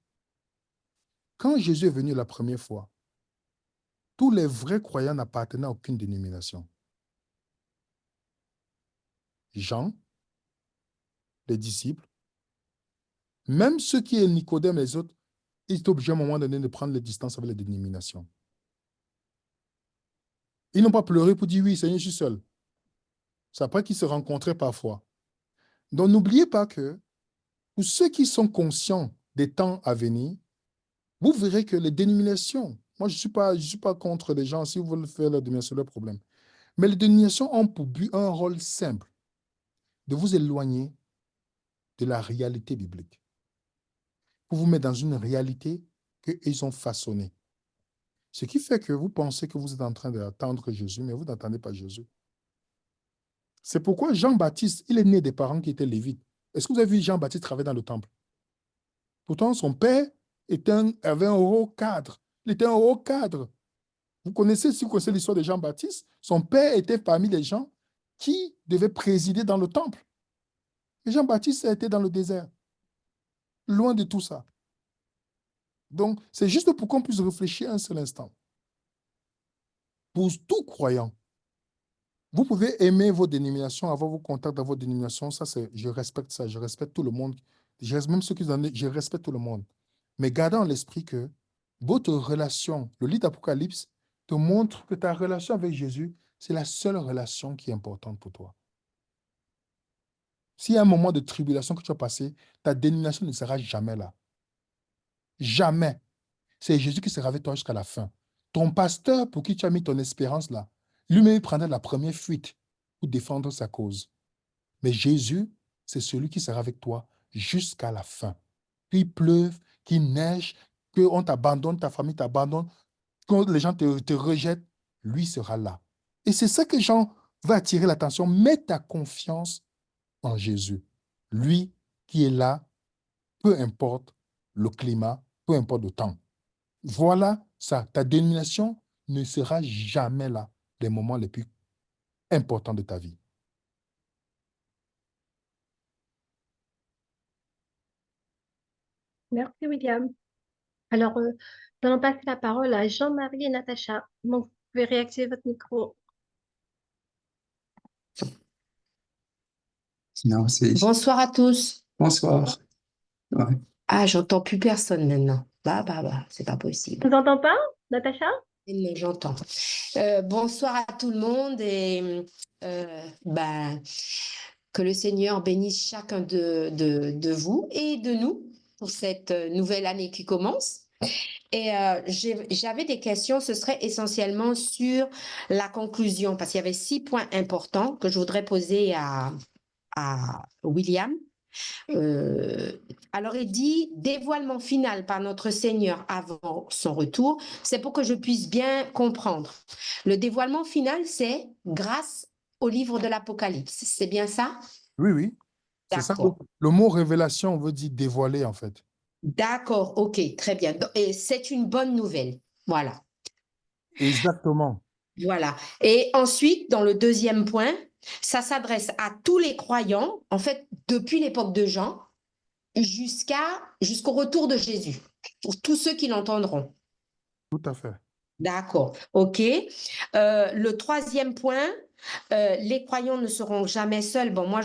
Speaker 3: quand Jésus est venu la première fois, tous les vrais croyants n'appartenaient à aucune dénomination. Jean, les disciples, même ceux qui est Nicodème, les autres, ils étaient obligés à un moment donné de prendre les distances avec les dénominations. Ils n'ont pas pleuré pour dire oui, Seigneur, je suis seul. C'est après qu'ils se rencontraient parfois. Donc n'oubliez pas que Pour ceux qui sont conscients des temps à venir, vous verrez que les dénominations, moi je ne suis pas contre les gens, si vous voulez faire la dénomination, c'est leur problème. Mais les dénominations ont pour but un rôle simple, de vous éloigner de la réalité biblique, pour vous mettre dans une réalité qu'ils ont façonnée. Ce qui fait que vous pensez que vous êtes en train d'attendre Jésus, mais vous n'attendez pas Jésus. C'est pourquoi Jean-Baptiste, il est né des parents qui étaient lévites. Est-ce que vous avez vu Jean-Baptiste travailler dans le temple? Pourtant, son père avait un haut cadre. Il était un haut cadre. Vous connaissez, si vous connaissez l'histoire de Jean-Baptiste, son père était parmi les gens qui devaient présider dans le temple. Et Jean-Baptiste a été dans le désert, loin de tout ça. Donc, c'est juste pour qu'on puisse réfléchir un seul instant. Pour tout croyant, vous pouvez aimer vos dénominations, avoir vos contacts dans vos dénominations. Ça, je respecte ça. Je respecte tout le monde. Même ceux qui en ont, je respecte tout le monde. Mais gardez en l'esprit que votre relation, le livre d'Apocalypse, te montre que ta relation avec Jésus, c'est la seule relation qui est importante pour toi. S'il y a un moment de tribulation que tu as passé, ta dénomination ne sera jamais là. Jamais. C'est Jésus qui sera avec toi jusqu'à la fin. Ton pasteur, pour qui tu as mis ton espérance là, lui-même prendra la première fuite pour défendre sa cause. Mais Jésus, c'est celui qui sera avec toi jusqu'à la fin. Qu'il pleuve, qu'il neige, qu'on t'abandonne, ta famille t'abandonne, quand les gens te rejettent, lui sera là. Et c'est ça que Jean va attirer l'attention. Mets ta confiance en Jésus. Lui qui est là, peu importe le climat, peu importe le temps. Voilà ça. Ta dénomination ne sera jamais là les moments les plus importants de ta vie.
Speaker 1: Merci, William. Alors, nous allons passer la parole à Jean-Marie et Natacha. Donc, vous pouvez réactiver votre micro.
Speaker 7: Non,
Speaker 8: Bonsoir à tous.
Speaker 7: Bonsoir. Ouais.
Speaker 8: Ah, j'entends plus personne maintenant. C'est pas possible.
Speaker 1: Tu nous entends pas, Natacha?
Speaker 8: Mais j'entends. Bonsoir à tout le monde et que le Seigneur bénisse chacun de vous et de nous pour cette nouvelle année qui commence. Et j'avais des questions, ce serait essentiellement sur la conclusion, parce qu'il y avait 6 points importants que je voudrais poser à William. Alors il dit dévoilement final par notre Seigneur avant son retour, c'est pour que je puisse bien comprendre. Le dévoilement final, c'est grâce au livre de l'Apocalypse, c'est bien ça?
Speaker 3: Oui, oui. C'est ça.
Speaker 8: D'accord.
Speaker 3: Le mot révélation veut dire dévoiler, en fait.
Speaker 8: D'accord, ok, très bien. Et c'est une bonne nouvelle. Voilà.
Speaker 3: Exactement.
Speaker 8: Voilà. Et ensuite, dans le deuxième point, ça s'adresse à tous les croyants, en fait, depuis l'époque de Jean jusqu'au retour de Jésus, pour tous ceux qui l'entendront.
Speaker 3: Tout à fait.
Speaker 8: D'accord, ok. Le troisième point, les croyants ne seront jamais seuls. Bon, moi,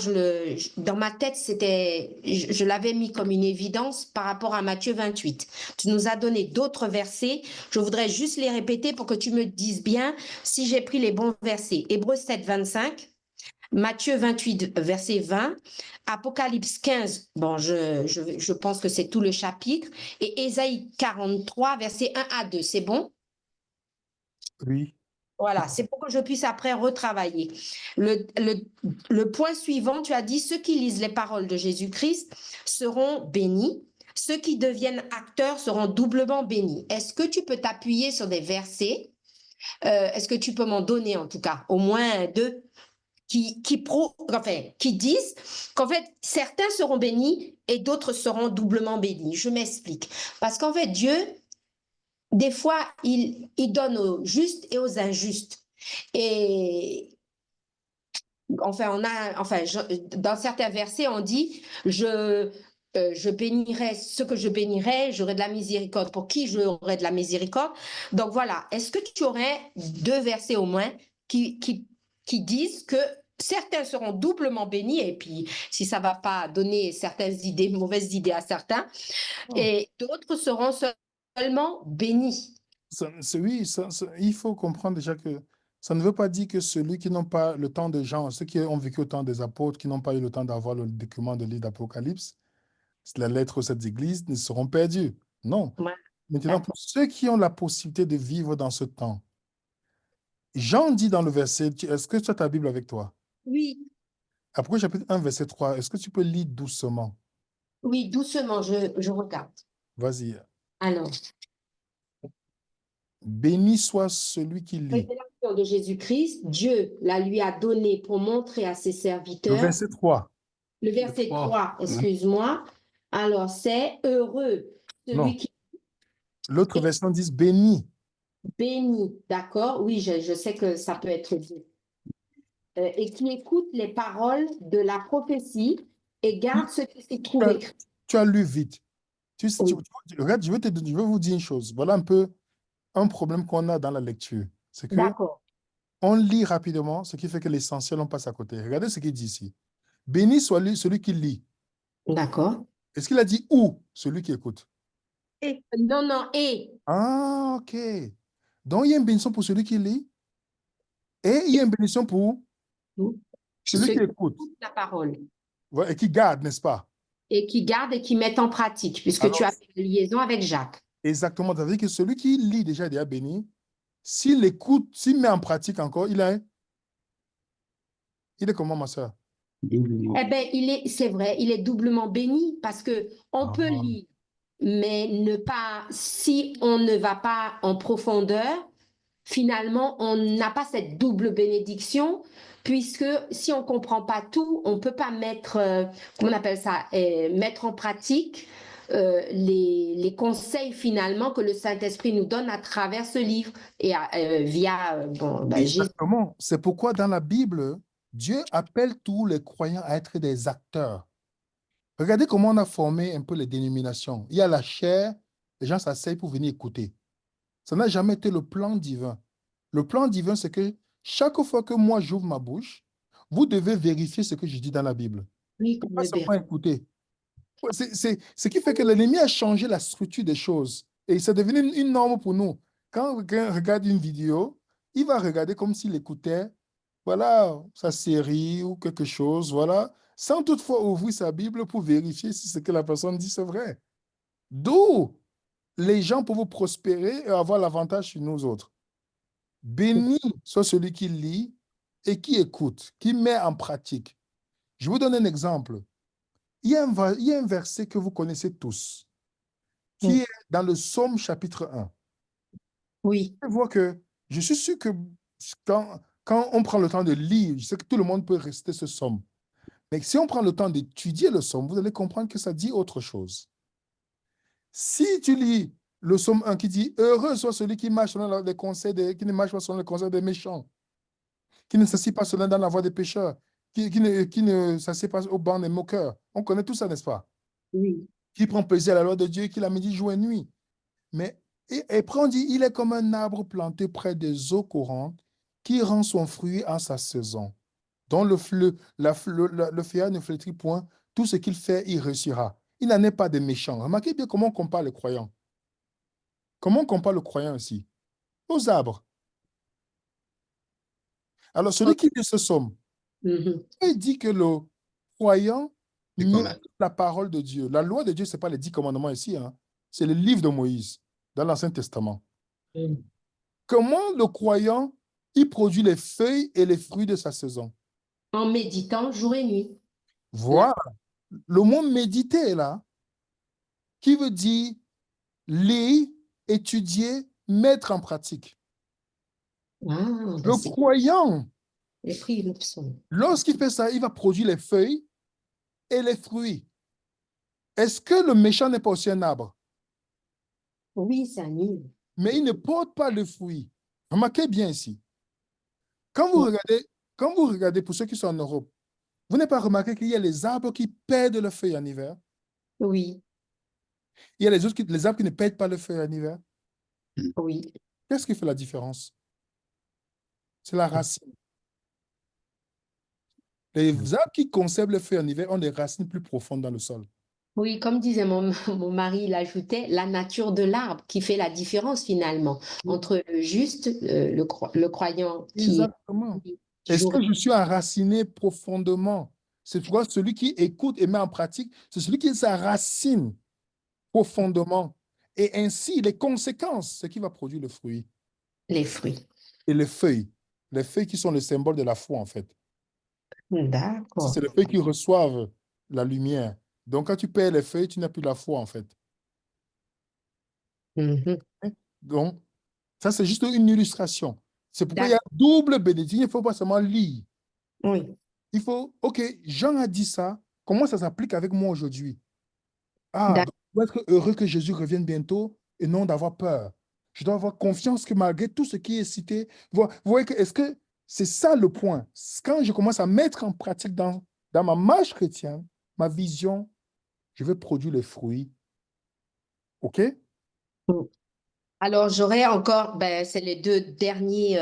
Speaker 8: dans ma tête, je l'avais mis comme une évidence par rapport à Matthieu 28. Tu nous as donné d'autres versets. Je voudrais juste les répéter pour que tu me dises bien si j'ai pris les bons versets. Hébreux 7, 25. Matthieu 28, verset 20, Apocalypse 15, bon, je pense que c'est tout le chapitre, et Ésaïe 43, verset 1 à 2, c'est bon?
Speaker 3: Oui.
Speaker 8: Voilà, c'est pour que je puisse après retravailler. Le point suivant, tu as dit, ceux qui lisent les paroles de Jésus-Christ seront bénis, ceux qui deviennent acteurs seront doublement bénis. Est-ce que tu peux t'appuyer sur des versets? Est-ce que tu peux m'en donner en tout cas, au moins 2? Qui disent qu'en fait, certains seront bénis et d'autres seront doublement bénis. Je m'explique. Parce qu'en fait, Dieu, des fois, il donne aux justes et aux injustes. Et dans certains versets, on dit, je bénirai ce que je bénirai, j'aurai de la miséricorde pour qui j'aurai de la miséricorde. Donc voilà, est-ce que tu aurais 2 versets au moins qui disent que certains seront doublement bénis, et puis si ça ne va pas donner certaines idées, mauvaises idées à certains, et d'autres seront seulement bénis.
Speaker 3: Il faut comprendre déjà que ça ne veut pas dire que ceux qui n'ont pas le temps de Jean, ceux qui ont vécu au temps des apôtres, qui n'ont pas eu le temps d'avoir le document de livre d'Apocalypse, la lettre aux 7 églises ne seront perdues. Non.
Speaker 8: Ouais.
Speaker 3: Maintenant, pour ceux qui ont la possibilité de vivre dans ce temps, Jean dit dans le verset, est-ce que tu as ta Bible avec toi?
Speaker 8: Oui,
Speaker 3: Après chapitre 1, verset 3, est-ce que tu peux lire doucement?
Speaker 8: oui, doucement, je regarde.
Speaker 3: Vas-y.
Speaker 8: Alors,
Speaker 3: Béni soit celui qui lit.
Speaker 8: révélation de Jésus-Christ, Dieu la lui a donnée pour montrer à ses
Speaker 3: Le
Speaker 8: serviteurs.
Speaker 3: verset 3.
Speaker 8: Le verset
Speaker 7: Le 3,
Speaker 8: 3,
Speaker 7: ouais.
Speaker 8: excuse-moi. Alors, c'est heureux
Speaker 3: Non.
Speaker 8: celui qui
Speaker 3: L'autre version dit béni.
Speaker 8: bénit, d'accord? Oui, je sais que ça peut être dit. Et qui écoute les paroles de la prophétie et garde ce qui s'y trouve écrit.
Speaker 3: Tu as lu vite.
Speaker 8: Oui.
Speaker 3: Regarde, je vais vous dire une chose. Voilà un peu un problème qu'on a dans la lecture. C'est que
Speaker 8: D'accord.
Speaker 3: on lit rapidement, ce qui fait que l'essentiel, on passe à côté. Regardez ce qu'il dit ici. Béni soit celui qui lit.
Speaker 8: D'accord.
Speaker 3: Est-ce qu'il a dit ou celui qui écoute?
Speaker 8: Non, non, et
Speaker 3: Ah, ok. Donc, il y a une bénédiction pour celui qui lit et il y a une bénédiction pour celui
Speaker 8: ceux
Speaker 3: qui
Speaker 8: qui
Speaker 3: écoute
Speaker 8: écoutent la parole
Speaker 3: et qui garde, n'est-ce pas?
Speaker 8: et qui gardent et qui mettent en pratique, puisque tu
Speaker 3: Alors,
Speaker 8: as fait une liaison avec Jacques.
Speaker 3: exactement. Ça veut dire que celui qui lit déjà est déjà béni. S'il écoute, s'il met en pratique encore, il est comment, ma soeur?
Speaker 7: Doublement.
Speaker 8: Eh bien, c'est vrai, il est doublement béni parce que on peut
Speaker 3: Ah.
Speaker 8: lire, mais ne pas, si on ne va pas en profondeur, finalement, on n'a pas cette double bénédiction, puisque si on ne comprend pas tout, on ne peut pas mettre, comment on appelle ça, mettre en pratique les conseils finalement que le Saint-Esprit nous donne à travers ce livre et via Jésus.
Speaker 3: Exactement. C'est pourquoi dans la Bible, Dieu appelle tous les croyants à être des acteurs. Regardez comment on a formé un peu les dénominations. Il y a la chair, les gens s'asseyent pour venir écouter. Ça n'a jamais été le plan divin. Le plan divin, c'est que chaque fois que moi j'ouvre ma bouche, vous devez vérifier ce que je dis dans la Bible.
Speaker 8: Oui, comme
Speaker 3: Pas
Speaker 8: le
Speaker 3: seulement écouter. C'est ce qui fait que l'ennemi a changé la structure des choses. Et c'est devenu une norme pour nous. Quand quelqu'un regarde une vidéo, il va regarder comme s'il écoutait, voilà, sa série ou quelque chose, voilà, sans toutefois ouvrir sa Bible pour vérifier si ce que la personne dit, c'est vrai. D'où les gens peuvent prospérer et avoir l'avantage sur nous autres. Béni soit celui qui lit et qui écoute, qui met en pratique. Je vous donne un exemple. Il y a un verset que vous connaissez tous, qui est dans le Psaume chapitre 1.
Speaker 8: Oui.
Speaker 3: Je vois que je suis sûr que quand on prend le temps de lire, je sais que tout le monde peut réciter ce psaume. Mais si on prend le temps d'étudier le psaume, vous allez comprendre que ça dit autre chose. Si tu lis le psaume 1 qui dit « Heureux soit celui qui marche selon les conseils qui ne marche pas selon les conseils des méchants, qui ne s'assied pas selon dans la voie des pécheurs, qui ne s'assied pas au banc des moqueurs. » On connaît tout ça, n'est-ce pas?
Speaker 8: Oui.
Speaker 3: Qui prend plaisir à la loi de Dieu, qui la médite jour et nuit. Mais, et après on dit, il est comme un arbre planté près des eaux courantes, qui rend son fruit en sa saison, dont le feuillage ne flétrit point, tout ce qu'il fait, il réussira. Il n'en est pas de méchant. Remarquez bien comment on compare les croyants. Comment on compare le croyant ici? Aux arbres. Alors, celui qui lit ce psaume, il dit que le croyant met la parole de Dieu. La loi de Dieu, ce n'est pas les 10 commandements ici, hein. C'est le livre de Moïse, dans l'Ancien Testament. Comment le croyant, il produit les feuilles et les fruits de sa saison?
Speaker 8: En méditant jour et nuit.
Speaker 3: Voilà. Le mot méditer, là, qui veut dire lire, étudier, mettre en pratique. Le croyant, lorsqu'il fait ça, il va produire les feuilles et les fruits. Est-ce que le méchant n'est pas aussi un arbre?
Speaker 8: Oui, c'est un arbre.
Speaker 3: Mais il ne porte pas le fruit. Remarquez bien ici. Quand vous regardez, pour ceux qui sont en Europe, vous n'avez pas remarqué qu'il y a les arbres qui perdent leurs feuilles en hiver?
Speaker 8: Oui.
Speaker 3: Il y a les arbres qui ne perdent pas leurs feuilles en hiver?
Speaker 8: Oui.
Speaker 3: Qu'est-ce qui fait la différence? C'est la racine. Les arbres qui conservent leurs feuilles en hiver ont des racines plus profondes dans le sol.
Speaker 8: Oui, comme disait mon mari, il ajoutait la nature de l'arbre qui fait la différence finalement entre le juste, le croyant qui...
Speaker 3: Exactement. Est-ce que je suis enraciné profondément? C'est pourquoi celui qui écoute et met en pratique, c'est celui qui s'enracine profondément. Et ainsi, les conséquences, c'est qui va produire le fruit.
Speaker 8: Les fruits.
Speaker 3: Et les feuilles qui sont le symbole de la foi, en fait.
Speaker 8: D'accord.
Speaker 3: C'est les feuilles qui reçoivent la lumière. Donc, quand tu perds les feuilles, tu n'as plus la foi, en fait.
Speaker 8: Mhm.
Speaker 3: Donc, ça, c'est juste une illustration. C'est pourquoi il y a
Speaker 8: D'accord.
Speaker 3: double bénédiction. Il ne faut pas seulement lire.
Speaker 8: Oui.
Speaker 3: Il faut, OK, Jean a dit ça. Comment ça s'applique avec moi aujourd'hui? Ah,
Speaker 8: D'accord.
Speaker 3: donc, je dois être heureux que Jésus revienne bientôt et non d'avoir peur. Je dois avoir confiance que malgré tout ce qui est cité, vous voyez que, est-ce que c'est ça le point? Quand je commence à mettre en pratique dans ma marche chrétienne, ma vision, je vais produire les fruits. OK?
Speaker 8: Alors, j'aurais encore, c'est les deux derniers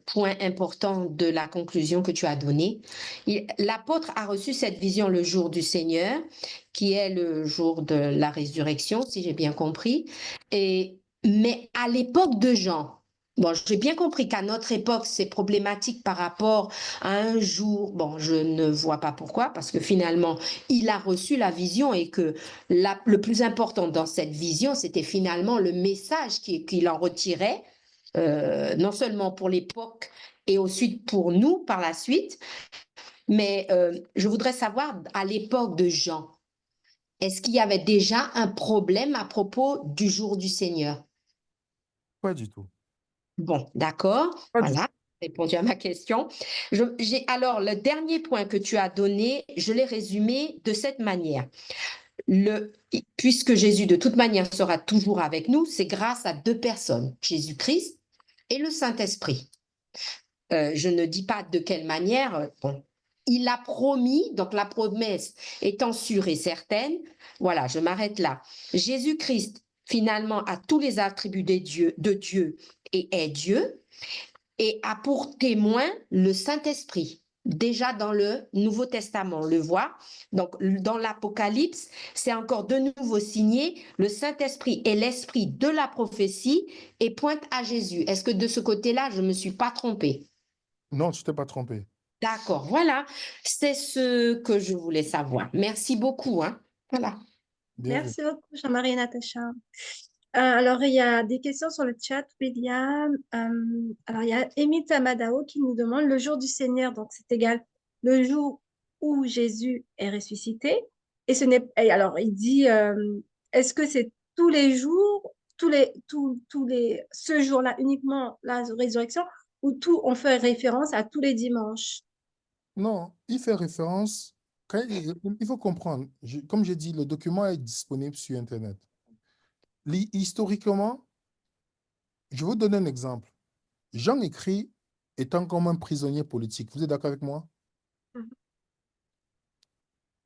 Speaker 8: points importants de la conclusion que tu as donnée. L'apôtre a reçu cette vision le jour du Seigneur, qui est le jour de la résurrection, si j'ai bien compris. Mais à l'époque de Jean, bon, j'ai bien compris qu'à notre époque, c'est problématique par rapport à un jour. Bon, je ne vois pas pourquoi, parce que finalement, il a reçu la vision et que le plus important dans cette vision, c'était finalement le message qu'il en retirait, non seulement pour l'époque et ensuite pour nous par la suite, mais je voudrais savoir, à l'époque de Jean, est-ce qu'il y avait déjà un problème à propos du jour du Seigneur?
Speaker 3: Pas du tout.
Speaker 8: Bon, d'accord,
Speaker 3: Pas du tout.
Speaker 8: voilà, répondu à ma question. Alors, le dernier point que tu as donné, je l'ai résumé de cette manière. Puisque Jésus, de toute manière, sera toujours avec nous, c'est grâce à deux personnes, Jésus-Christ et le Saint-Esprit. Je ne dis pas de quelle manière. Bon, il a promis, donc la promesse étant sûre et certaine, voilà, je m'arrête là. Jésus-Christ, finalement, a tous les attributs de Dieu et est Dieu, et a pour témoin le Saint-Esprit. Déjà dans le Nouveau Testament, on le voit. Donc, dans l'Apocalypse, c'est encore de nouveau signé. Le Saint-Esprit est l'esprit de la prophétie et pointe à Jésus. Est-ce que de ce côté-là, je ne me suis pas trompée?
Speaker 3: Non, tu t'es pas trompé.
Speaker 8: D'accord, voilà. C'est ce que je voulais savoir. Merci beaucoup, hein. Voilà.
Speaker 3: Bienvenue.
Speaker 1: Merci beaucoup, Jean-Marie et Natacha. Alors, il y a des questions sur le chat, William. Alors, il y a Amy Tamadao qui nous demande le jour du Seigneur, donc c'est égal le jour où Jésus est ressuscité. Et alors, il dit, est-ce que c'est tous les jours, ce jour-là uniquement la résurrection, ou tout, on fait référence à tous les dimanches?
Speaker 3: Non, il fait référence. Il faut comprendre, comme j'ai dit, le document est disponible sur Internet. Historiquement, je vais vous donner un exemple. Jean écrit étant comme un prisonnier politique. Vous êtes d'accord avec moi?
Speaker 1: Mhm.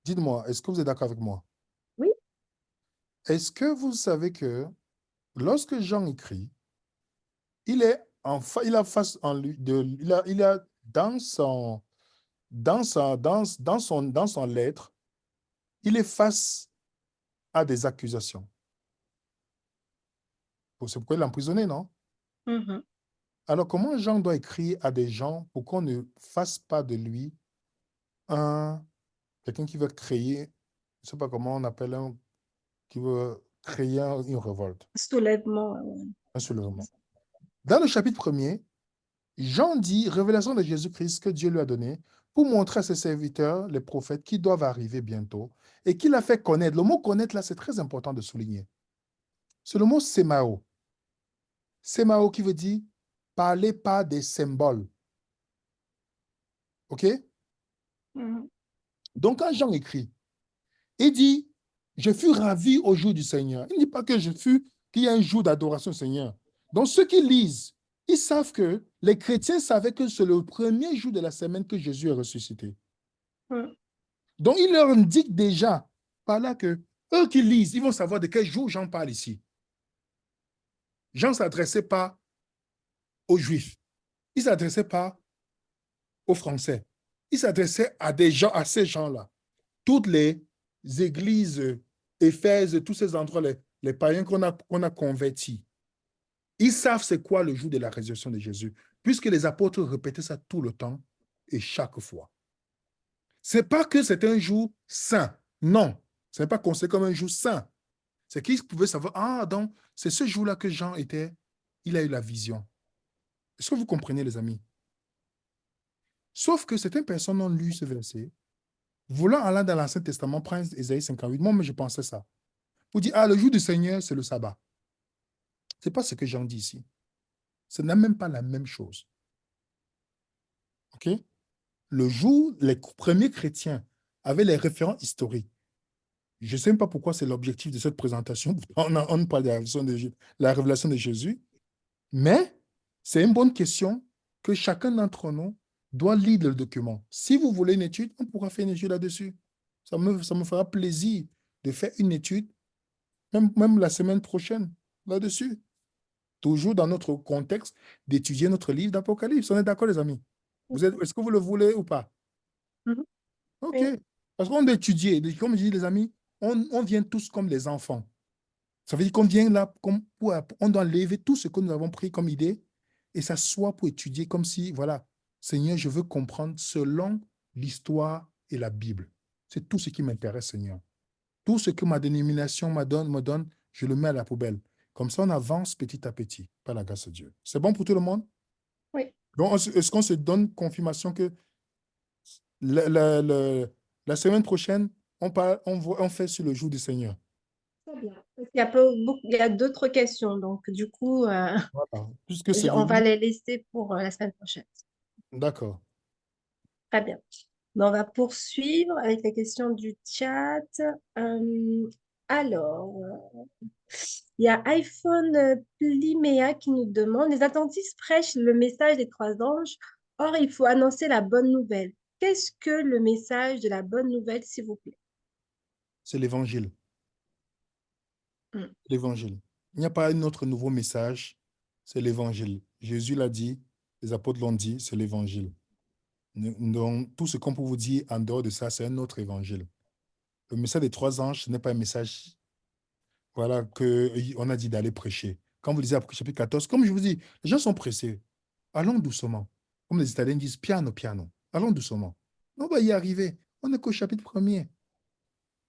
Speaker 3: Dites-moi, est-ce que vous êtes d'accord avec moi?
Speaker 1: Oui.
Speaker 3: Est-ce que vous savez que lorsque Jean écrit, il est il a face en lui, il a dans son lettre, il est face à des accusations. C'est pourquoi il l'a emprisonné, non?
Speaker 1: Mhm.
Speaker 3: Alors, comment Jean doit écrire à des gens pour qu'on ne fasse pas de lui quelqu'un qui veut créer, je ne sais pas comment on appelle qui veut créer une révolte,
Speaker 1: Soulèvement.
Speaker 3: un soulèvement. Dans le chapitre 1er, Jean dit, révélation de Jésus-Christ que Dieu lui a donné pour montrer à ses serviteurs, les prophètes, qui doivent arriver bientôt et qu'il a fait connaître. Le mot connaître, là, c'est très important de souligner. C'est le mot sémao. Sémao qui veut dire parler par des symboles. OK?
Speaker 1: Mhm.
Speaker 3: Donc, quand Jean écrit, il dit, je fus ravi au jour du Seigneur. Il ne dit pas que qu'il y a un jour d'adoration au Seigneur. Donc, ceux qui lisent, ils savent que les chrétiens savaient que c'est le premier jour de la semaine que Jésus est ressuscité.
Speaker 1: Mhm.
Speaker 3: Donc, il leur indique déjà par là que eux qui lisent, ils vont savoir de quel jour Jean parle ici. Jean ne s'adressait pas aux Juifs. Il ne s'adressait pas aux Français. Il s'adressait à des gens, à ces gens-là. Toutes les églises, Éphèse, tous ces endroits, les païens qu'on a convertis, ils savent c'est quoi le jour de la résurrection de Jésus, puisque les apôtres répétaient ça tout le temps et chaque fois. Ce n'est pas que c'est un jour saint. Non, ce n'est pas considéré comme un jour saint. C'est qu'ils pouvaient savoir, ah, donc, c'est ce jour-là que Jean était, il a eu la vision. Est-ce que vous comprenez, les amis? Sauf que certaines personnes ont lu ce verset, voulant aller dans l'Ancien Testament, prendre Ésaïe 58. Moi, mais je pensais ça. Vous dites, ah, le jour du Seigneur, c'est le sabbat. Ce n'est pas ce que Jean dit ici. Ce n'est même pas la même chose. OK? Le jour, les premiers chrétiens avaient les référents historiques. Je ne sais même pas pourquoi c'est l'objectif de cette présentation. On parle de la révélation de Jésus. Mais c'est une bonne question que chacun d'entre nous doit lire le document. Si vous voulez une étude, on pourra faire une étude là-dessus. Ça me fera plaisir de faire une étude, même la semaine prochaine, là-dessus. Toujours dans notre contexte d'étudier notre livre d'Apocalypse. On est d'accord, les amis? Est-ce que vous le voulez ou pas?
Speaker 1: Mhm.
Speaker 3: OK.
Speaker 1: Oui.
Speaker 3: Parce qu'on doit étudier. Comme je dis, les amis, on vient tous comme les enfants. Ça veut dire qu'on vient là, on doit lever tout ce que nous avons pris comme idée et s'asseoir pour étudier comme si, voilà, Seigneur, je veux comprendre selon l'histoire et la Bible. C'est tout ce qui m'intéresse, Seigneur. Tout ce que ma dénomination me donne, je le mets à la poubelle. Comme ça, on avance petit à petit, par la grâce de Dieu. C'est bon pour tout le monde?
Speaker 1: Oui.
Speaker 3: Donc, est-ce qu'on se donne confirmation que la semaine prochaine, on fait sur le jour du Seigneur?
Speaker 1: Très bien. Il y a d'autres questions, donc du coup,
Speaker 3: Voilà. Puisque c'est
Speaker 1: on va
Speaker 3: venu.
Speaker 1: les laisser pour la semaine prochaine.
Speaker 3: D'accord.
Speaker 1: Très bien. Ben, on va poursuivre avec les questions du chat. Alors, il y a iPhone Pliméa qui nous demande, les adventistes prêchent le message des trois anges, or il faut annoncer la bonne nouvelle. Qu'est-ce que le message de la bonne nouvelle, s'il vous plaît?
Speaker 3: C'est l'évangile.
Speaker 1: Hmm.
Speaker 3: L'évangile. Il n'y a pas un autre nouveau message, c'est l'évangile. Jésus l'a dit, les apôtres l'ont dit, c'est l'évangile. Donc, tout ce qu'on peut vous dire en dehors de ça, c'est un autre évangile. Le message des trois anges, ce n'est pas un message, voilà, qu'on a dit d'aller prêcher. Quand vous lisez Apocalypse chapitre 14, comme je vous dis, les gens sont pressés. Allons doucement. Comme les Italiens disent, piano, piano. Allons doucement. On va y arriver. On n'est qu'au chapitre 1er.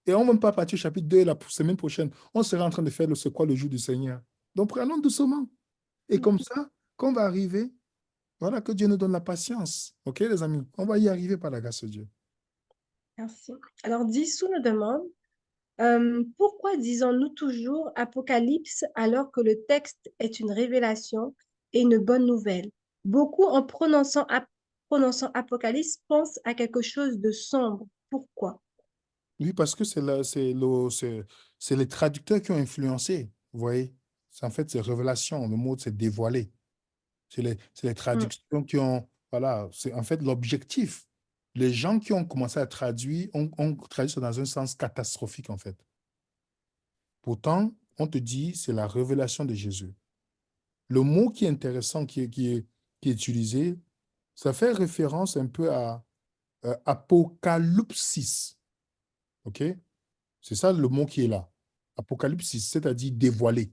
Speaker 3: Et on ne va même pas partir au chapitre 2 la semaine prochaine. On sera en train de faire le c'est quoi le jour du Seigneur. Donc, prenons doucement. Et comme ça, quand on va arriver, voilà, que Dieu nous donne la patience. OK, les amis? On va y arriver par la grâce de Dieu.
Speaker 1: Merci. Alors, Dissou nous demande, pourquoi disons-nous toujours Apocalypse alors que le texte est une révélation et une bonne nouvelle? Beaucoup, en prononçant Apocalypse, pensent à quelque chose de sombre. Pourquoi?
Speaker 3: Oui, parce que c'est les traducteurs qui ont influencé. Vous voyez? En fait, c'est révélation. Le mot, c'est dévoilé. C'est les
Speaker 1: Mm.
Speaker 3: traductions qui ont. Voilà, c'est en fait l'objectif. Les gens qui ont commencé à traduire ont traduit ça dans un sens catastrophique, en fait. Pourtant, on te dit, c'est la révélation de Jésus. Le mot qui est intéressant, qui est utilisé, ça fait référence un peu à apocalypsis. OK? C'est ça le mot qui est là. Apocalypsis, c'est-à-dire dévoiler.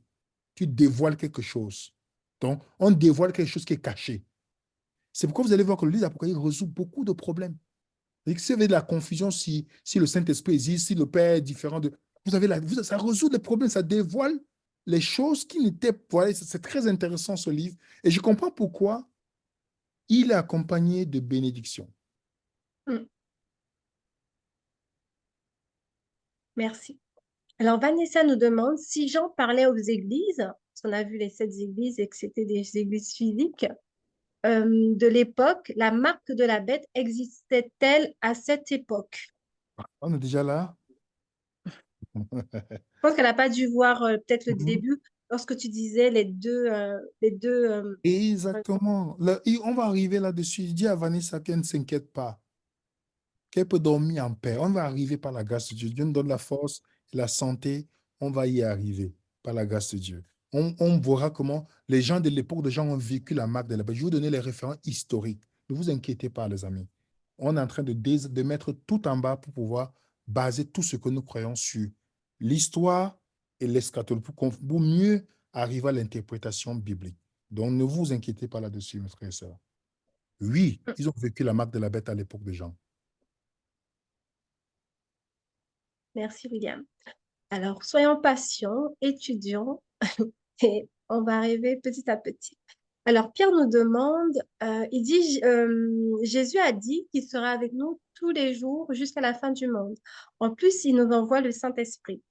Speaker 3: Tu dévoiles quelque chose. Donc, on dévoile quelque chose qui est caché. C'est pourquoi vous allez voir que le livre d'Apocalypse résout beaucoup de problèmes. Et si vous avez de la confusion, si le Saint-Esprit existe, si le Père est différent de... ça résout les problèmes, ça dévoile les choses qui n'étaient... Voilà, c'est très intéressant ce livre. Et je comprends pourquoi il est accompagné de bénédictions.
Speaker 1: Mm. Merci. Alors, Vanessa nous demande si Jean parlait aux églises, parce qu'on a vu les 7 églises et que c'était des églises physiques, de l'époque, la marque de la bête existait-elle à cette époque?
Speaker 3: On est déjà là.
Speaker 1: Je pense qu'elle n'a pas dû voir peut-être le
Speaker 3: Mhm.
Speaker 1: début lorsque tu disais les deux.
Speaker 3: Exactement. On va arriver là-dessus. Je dis à Vanessa qu'elle ne s'inquiète pas, qu'elle peut dormir en paix. On va arriver par la grâce de Dieu. Dieu nous donne la force et la santé. On va y arriver par la grâce de Dieu. On verra comment les gens de l'époque de Jean ont vécu la marque de la bête. Je vais vous donner les référents historiques. Ne vous inquiétez pas, les amis. On est en train de mettre tout en bas pour pouvoir baser tout ce que nous croyons sur l'histoire et l'eschatologie pour mieux arriver à l'interprétation biblique. Donc, ne vous inquiétez pas là-dessus, mes frères et sœurs. Oui, ils ont vécu la marque de la bête à l'époque de Jean.
Speaker 1: Merci, William. Alors, soyons patients, étudions, et on va arriver petit à petit. Alors, Pierre nous demande, il dit, Jésus a dit qu'il sera avec nous tous les jours jusqu'à la fin du monde. En plus, il nous envoie le Saint-Esprit.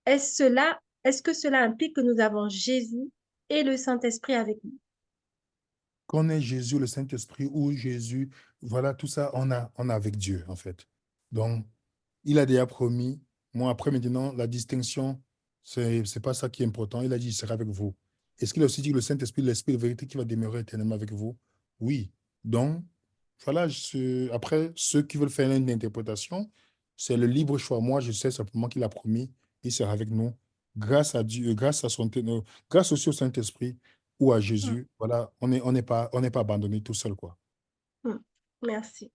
Speaker 1: Est-ce que cela implique que nous avons Jésus et le Saint-Esprit avec nous?
Speaker 3: Qu'on ait Jésus, le Saint-Esprit ou Jésus, voilà, tout ça, on a avec Dieu, en fait. Donc, il a déjà promis. Moi, après, maintenant, la distinction, c'est pas ça qui est important. Il a dit, il sera avec vous. Est-ce qu'il a aussi dit que le Saint-Esprit, l'Esprit de vérité qui va demeurer éternellement avec vous? Oui. Donc, voilà, après, ceux qui veulent faire une interprétation, c'est le libre choix. Moi, je sais simplement qu'il a promis, il sera avec nous, grâce à Dieu, grâce aussi au Saint-Esprit ou à
Speaker 1: Hmm,
Speaker 3: Jésus. Voilà, on n'est pas abandonné tout seul, quoi.
Speaker 1: hmm. Merci.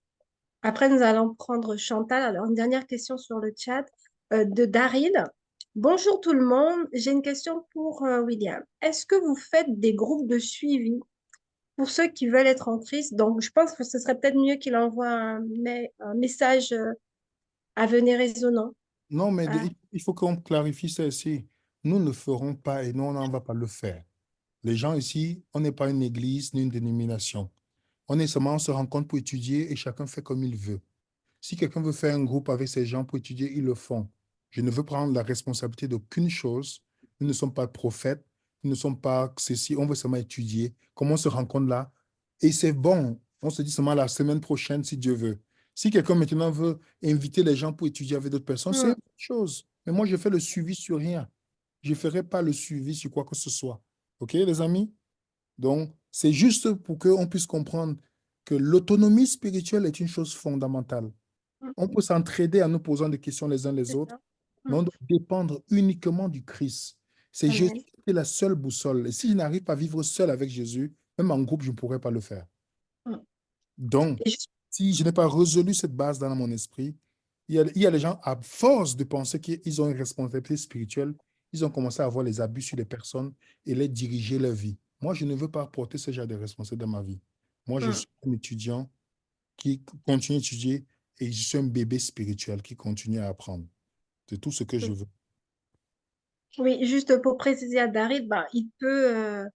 Speaker 1: Après, nous allons prendre Chantal. Alors, une dernière question sur le chat de Daryl. Bonjour tout le monde. J'ai une question pour William. Est-ce que vous faites des groupes de suivi pour ceux qui veulent être en Christ? Donc, je pense que ce serait peut-être mieux qu'il envoie un message à venir résonnant.
Speaker 3: Non, mais
Speaker 1: Ah,
Speaker 3: il faut qu'on clarifie ça ici. Nous ne le ferons pas et nous, on n'en va pas le faire. Les gens ici, on n'est pas une église ni une dénomination. On se rencontre pour étudier et chacun fait comme il veut. Si quelqu'un veut faire un groupe avec ces gens pour étudier, ils le font. Je ne veux prendre la responsabilité d'aucune chose. Nous ne sommes pas prophètes, nous ne sommes pas ceci, on veut seulement étudier. Comment on se rencontre là? Et c'est bon. On se dit seulement la semaine prochaine, si Dieu veut. Si quelqu'un maintenant veut inviter les gens pour étudier avec d'autres personnes, c'est
Speaker 1: hmm,
Speaker 3: une autre chose. Mais moi, je fais le suivi sur rien. Je ne ferai pas le suivi sur quoi que ce soit. OK, les amis? Donc, c'est juste pour qu'on puisse comprendre que l'autonomie spirituelle est une chose fondamentale.
Speaker 1: hmm,
Speaker 3: On peut s'entraider en nous posant des questions les uns les
Speaker 1: c'est
Speaker 3: autres,
Speaker 1: ça.
Speaker 3: mais
Speaker 1: Hmm.
Speaker 3: on doit dépendre uniquement du Christ. C'est Jésus
Speaker 1: Amen.
Speaker 3: qui est la seule boussole. Et si je n'arrive pas à vivre seul avec Jésus, même en groupe, je ne pourrais pas le faire.
Speaker 1: Hmm.
Speaker 3: Donc,
Speaker 1: Et juste-
Speaker 3: si je n'ai pas résolu cette base dans mon esprit, il y a des gens, à force de penser qu'ils ont une responsabilité spirituelle, ils ont commencé à avoir les abus sur les personnes et les diriger leur vie. Moi, je ne veux pas porter ce genre de responsabilité dans ma vie. Moi, je
Speaker 1: hmm.
Speaker 3: suis un étudiant qui continue à étudier et je suis un bébé spirituel qui continue à apprendre. C'est tout ce que je veux.
Speaker 1: Oui, juste pour préciser à Daryl, bah, il peut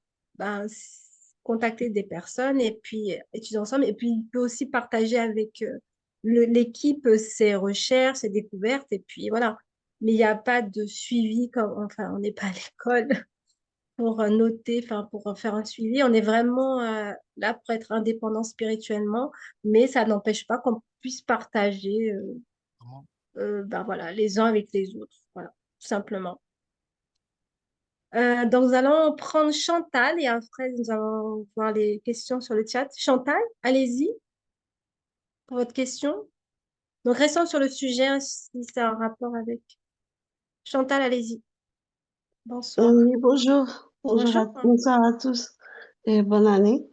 Speaker 1: contacter des personnes et puis étudier ensemble. Et puis, il peut aussi partager avec l'équipe ses recherches, ses découvertes. Et puis, voilà. Mais il n'y a pas de suivi, enfin, on n'est pas à l'école pour noter, enfin, pour faire un suivi. On est vraiment là pour être indépendant spirituellement, mais ça n'empêche pas qu'on puisse partager voilà, les uns avec les autres. Voilà, tout simplement. Donc, nous allons prendre Chantal et après, nous allons voir les questions sur le chat. Chantal, allez-y pour votre question. Donc, restons sur le sujet hein, si c'est un rapport avec. Chantal, allez-y. Bonsoir.
Speaker 9: Oui, bonjour.
Speaker 1: Bonjour.
Speaker 9: Bonsoir à tous et bonne année.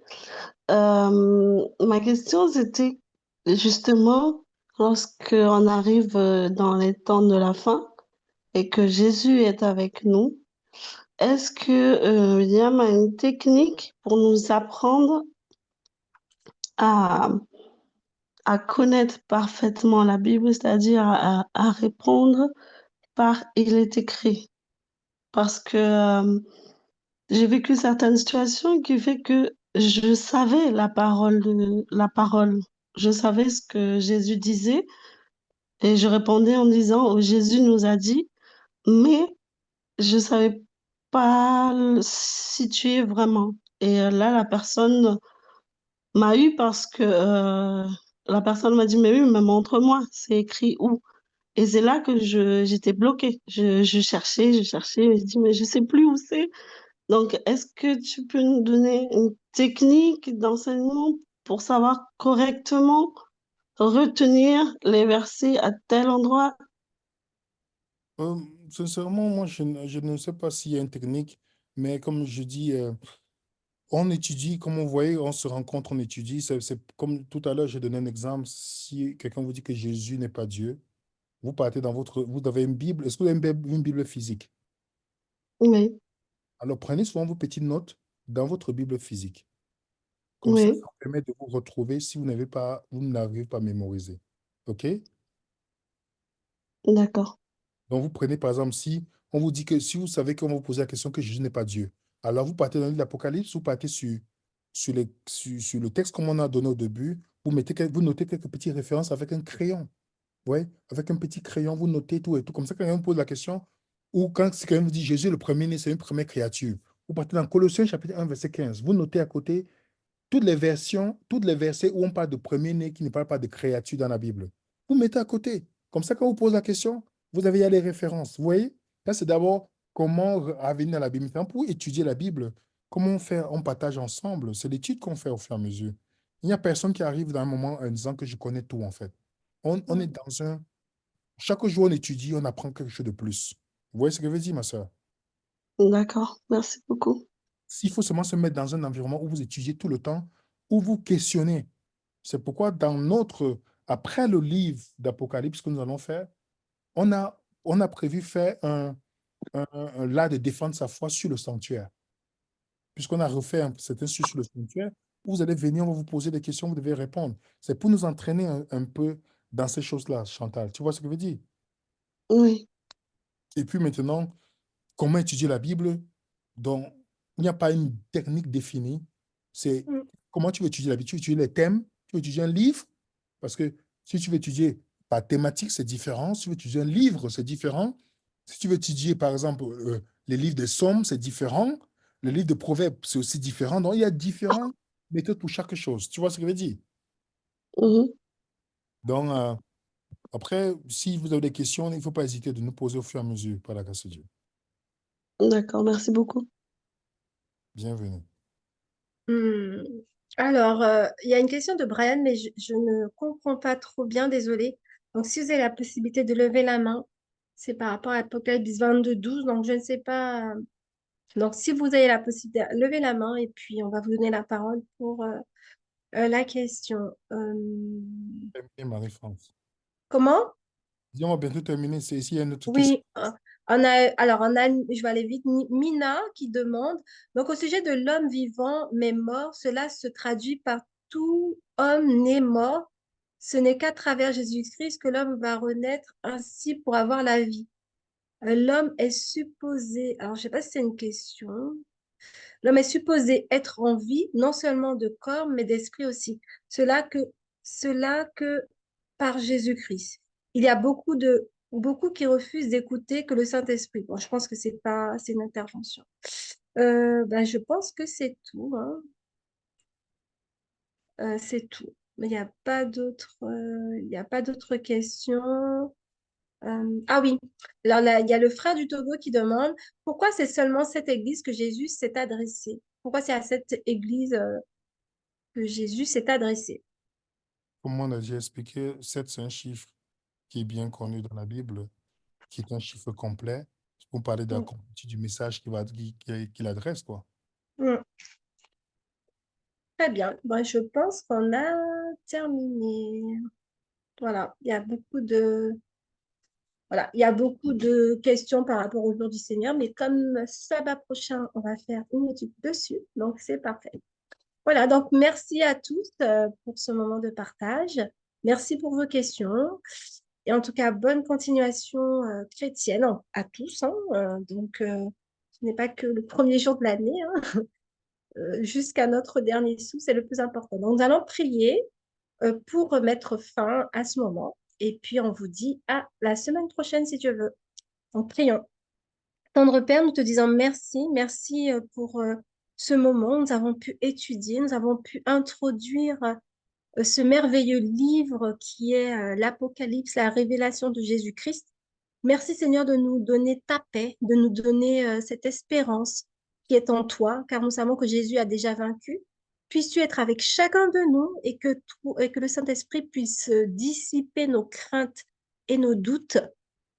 Speaker 9: Ma question, c'était justement lorsque on arrive dans les temps de la fin et que Jésus est avec nous, est-ce que William a une technique pour nous apprendre à, à connaître parfaitement la Bible, c'est-à-dire à répondre par il est écrit? Parce que j'ai vécu certaines situations qui fait que je savais la parole. Je savais ce que Jésus disait et je répondais en disant, oh, Jésus nous a dit, mais je savais pas le situer vraiment. Et là, la personne m'a eu parce que la personne m'a dit, mais oui, mais montre-moi, c'est écrit où? Et c'est là que j'étais bloquée. Je cherchais, je dis, mais je sais plus où c'est. Donc, est-ce que tu peux nous donner une technique d'enseignement pour savoir correctement retenir les versets à tel endroit?
Speaker 3: Euh, Sincèrement, moi, je ne sais pas s'il y a une technique, mais comme je dis, on étudie, comme on voyait, on se rencontre, on étudie. C'est comme tout à l'heure, j'ai donné un exemple. Si quelqu'un vous dit que Jésus n'est pas Dieu, vous partez vous avez une Bible. Est-ce que vous avez une Bible physique?
Speaker 9: Oui,
Speaker 3: Alors, prenez souvent vos petites notes dans votre Bible physique. Comme ça
Speaker 9: oui,
Speaker 3: vous permet de vous retrouver si vous n'avez pas mémorisé. OK?
Speaker 9: d'accord.
Speaker 3: Donc, vous prenez, par exemple, si on vous dit que si vous savez qu'on va vous poser la question que Jésus n'est pas Dieu, alors vous partez dans le livre de l'Apocalypse, vous partez sur le texte comme on a donné au début, vous notez quelques petites références avec un crayon. Ouais, avec un petit crayon, vous notez tout et tout. Comme ça, quand quelqu'un vous pose la question, ou quand quelqu'un vous dit Jésus est le premier-né, c'est une première créature, vous partez dans Colossiens chapitre 1, verset 15. Vous notez à côté toutes les versions, tous les versets où on parle de premier-né qui ne parlent pas de créature dans la Bible. Vous mettez à côté. Comme ça, quand vous posez la question, vous avez les références. Vous voyez? Là, c'est d'abord comment revenir à la Bible. Maintenant, pour étudier la Bible, comment on fait? On partage ensemble. C'est l'étude qu'on fait au fur et à mesure. Il n'y a personne qui arrive dans un moment en disant que je connais tout, en fait. On est dans un... Chaque jour, on étudie, on apprend quelque chose de plus. Vous voyez ce que je veux dire, ma soeur?
Speaker 9: D'accord, merci beaucoup.
Speaker 3: S'il faut seulement se mettre dans un environnement où vous étudiez tout le temps, où vous questionnez. C'est pourquoi après le livre d'Apocalypse que nous allons faire, on a prévu faire là de défendre sa foi sur le sanctuaire. Puisqu'on a refait cet institut sur le sanctuaire, vous allez venir, on va vous poser des questions, vous devez répondre. C'est pour nous entraîner un peu dans ces choses-là, Chantal. Tu vois ce que je veux dire?
Speaker 9: Oui,
Speaker 3: Et puis maintenant, comment étudier la Bible? Donc, il n'y a pas une technique définie. C'est
Speaker 1: Mm.
Speaker 3: comment tu veux étudier la Bible? Tu veux étudier les thèmes? Tu veux étudier un livre? Parce que si tu veux étudier par thématique, c'est différent. Si tu veux étudier un livre, c'est différent. Si tu veux étudier, par exemple, les livres des Psaumes, c'est différent. Le livre de Proverbes, c'est aussi différent. Donc, il y a différentes méthodes pour chaque chose. Tu vois ce que je veux dire?
Speaker 9: mhm.
Speaker 3: Donc, après, si vous avez des questions, il ne faut pas hésiter de nous poser au fur et à mesure, par la grâce de Dieu.
Speaker 9: D'accord, merci beaucoup.
Speaker 3: Bienvenue.
Speaker 1: Hmm. Alors, il y a une question de Brian, mais je ne comprends pas trop bien, désolée. Donc, si vous avez la possibilité de lever la main, c'est par rapport à Apocalypse 22, 12. Donc, je ne sais pas. Donc, si vous avez la possibilité, levez la main et puis on va vous donner la parole pour la question.
Speaker 3: Terminé, Marie-France.
Speaker 1: Comment?
Speaker 3: Dis, on va bientôt terminer. C'est ici, il y a une autre question.
Speaker 1: Oui, alors, je vais aller vite. Mina qui demande, donc au sujet de l'homme vivant mais mort, cela se traduit par tout homme né mort. Ce n'est qu'à travers Jésus-Christ que l'homme va renaître ainsi pour avoir la vie. L'homme est supposé, alors je ne sais pas si c'est une question, l'homme est supposé être en vie, non seulement de corps, mais d'esprit aussi. Cela que par Jésus-Christ. Il y a beaucoup qui refusent d'écouter que le Saint-Esprit. Bon, je pense que c'est une intervention. Je pense que c'est tout, hein. C'est tout. Mais il n'y a pas d'autres questions. Ah oui, alors là, il y a le frère du Togo qui demande pourquoi c'est seulement cette église que Jésus s'est adressé? Pourquoi c'est à cette église que Jésus s'est adressé?
Speaker 3: Comme on a déjà expliqué, 7, c'est un chiffre qui est bien connu dans la Bible, qui est un chiffre complet. C'est pour parler de la
Speaker 1: Mm,
Speaker 3: complétude du message qu'il adresse, quoi.
Speaker 1: mm. Très bien. Je pense qu'on a terminé. Voilà, il y a beaucoup de questions par rapport au jour du Seigneur, mais comme sabbat prochain, on va faire une étude dessus, donc c'est parfait. Voilà, donc merci à tous pour ce moment de partage. Merci pour vos questions. Et en tout cas, bonne continuation chrétienne à tous, hein. Ce n'est pas que le premier jour de l'année, hein, jusqu'à notre dernier sou, c'est le plus important. Donc, nous allons prier pour mettre fin à ce moment. Et puis, on vous dit à la semaine prochaine, si Dieu veut. Donc, prions. Tendre Père, nous te disons merci. Merci pour ce moment. Nous avons pu étudier, nous avons pu introduire ce merveilleux livre qui est l'Apocalypse, la révélation de Jésus-Christ. Merci Seigneur de nous donner ta paix, de nous donner cette espérance qui est en toi, car nous savons que Jésus a déjà vaincu. Puisses-tu être avec chacun de nous et que le Saint-Esprit puisse dissiper nos craintes et nos doutes,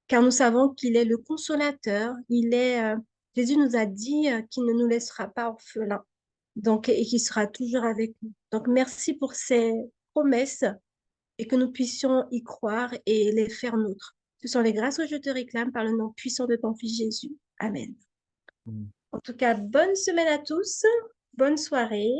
Speaker 1: car nous savons qu'il est le consolateur. Jésus nous a dit qu'il ne nous laissera pas orphelins, donc, et qu'il sera toujours avec nous. Donc, merci pour ces promesses et que nous puissions y croire et les faire nôtres. Ce sont les grâces que je te réclame par le nom puissant de ton Fils Jésus. Amen.
Speaker 3: Mm.
Speaker 1: En tout cas, bonne semaine à tous, bonne soirée.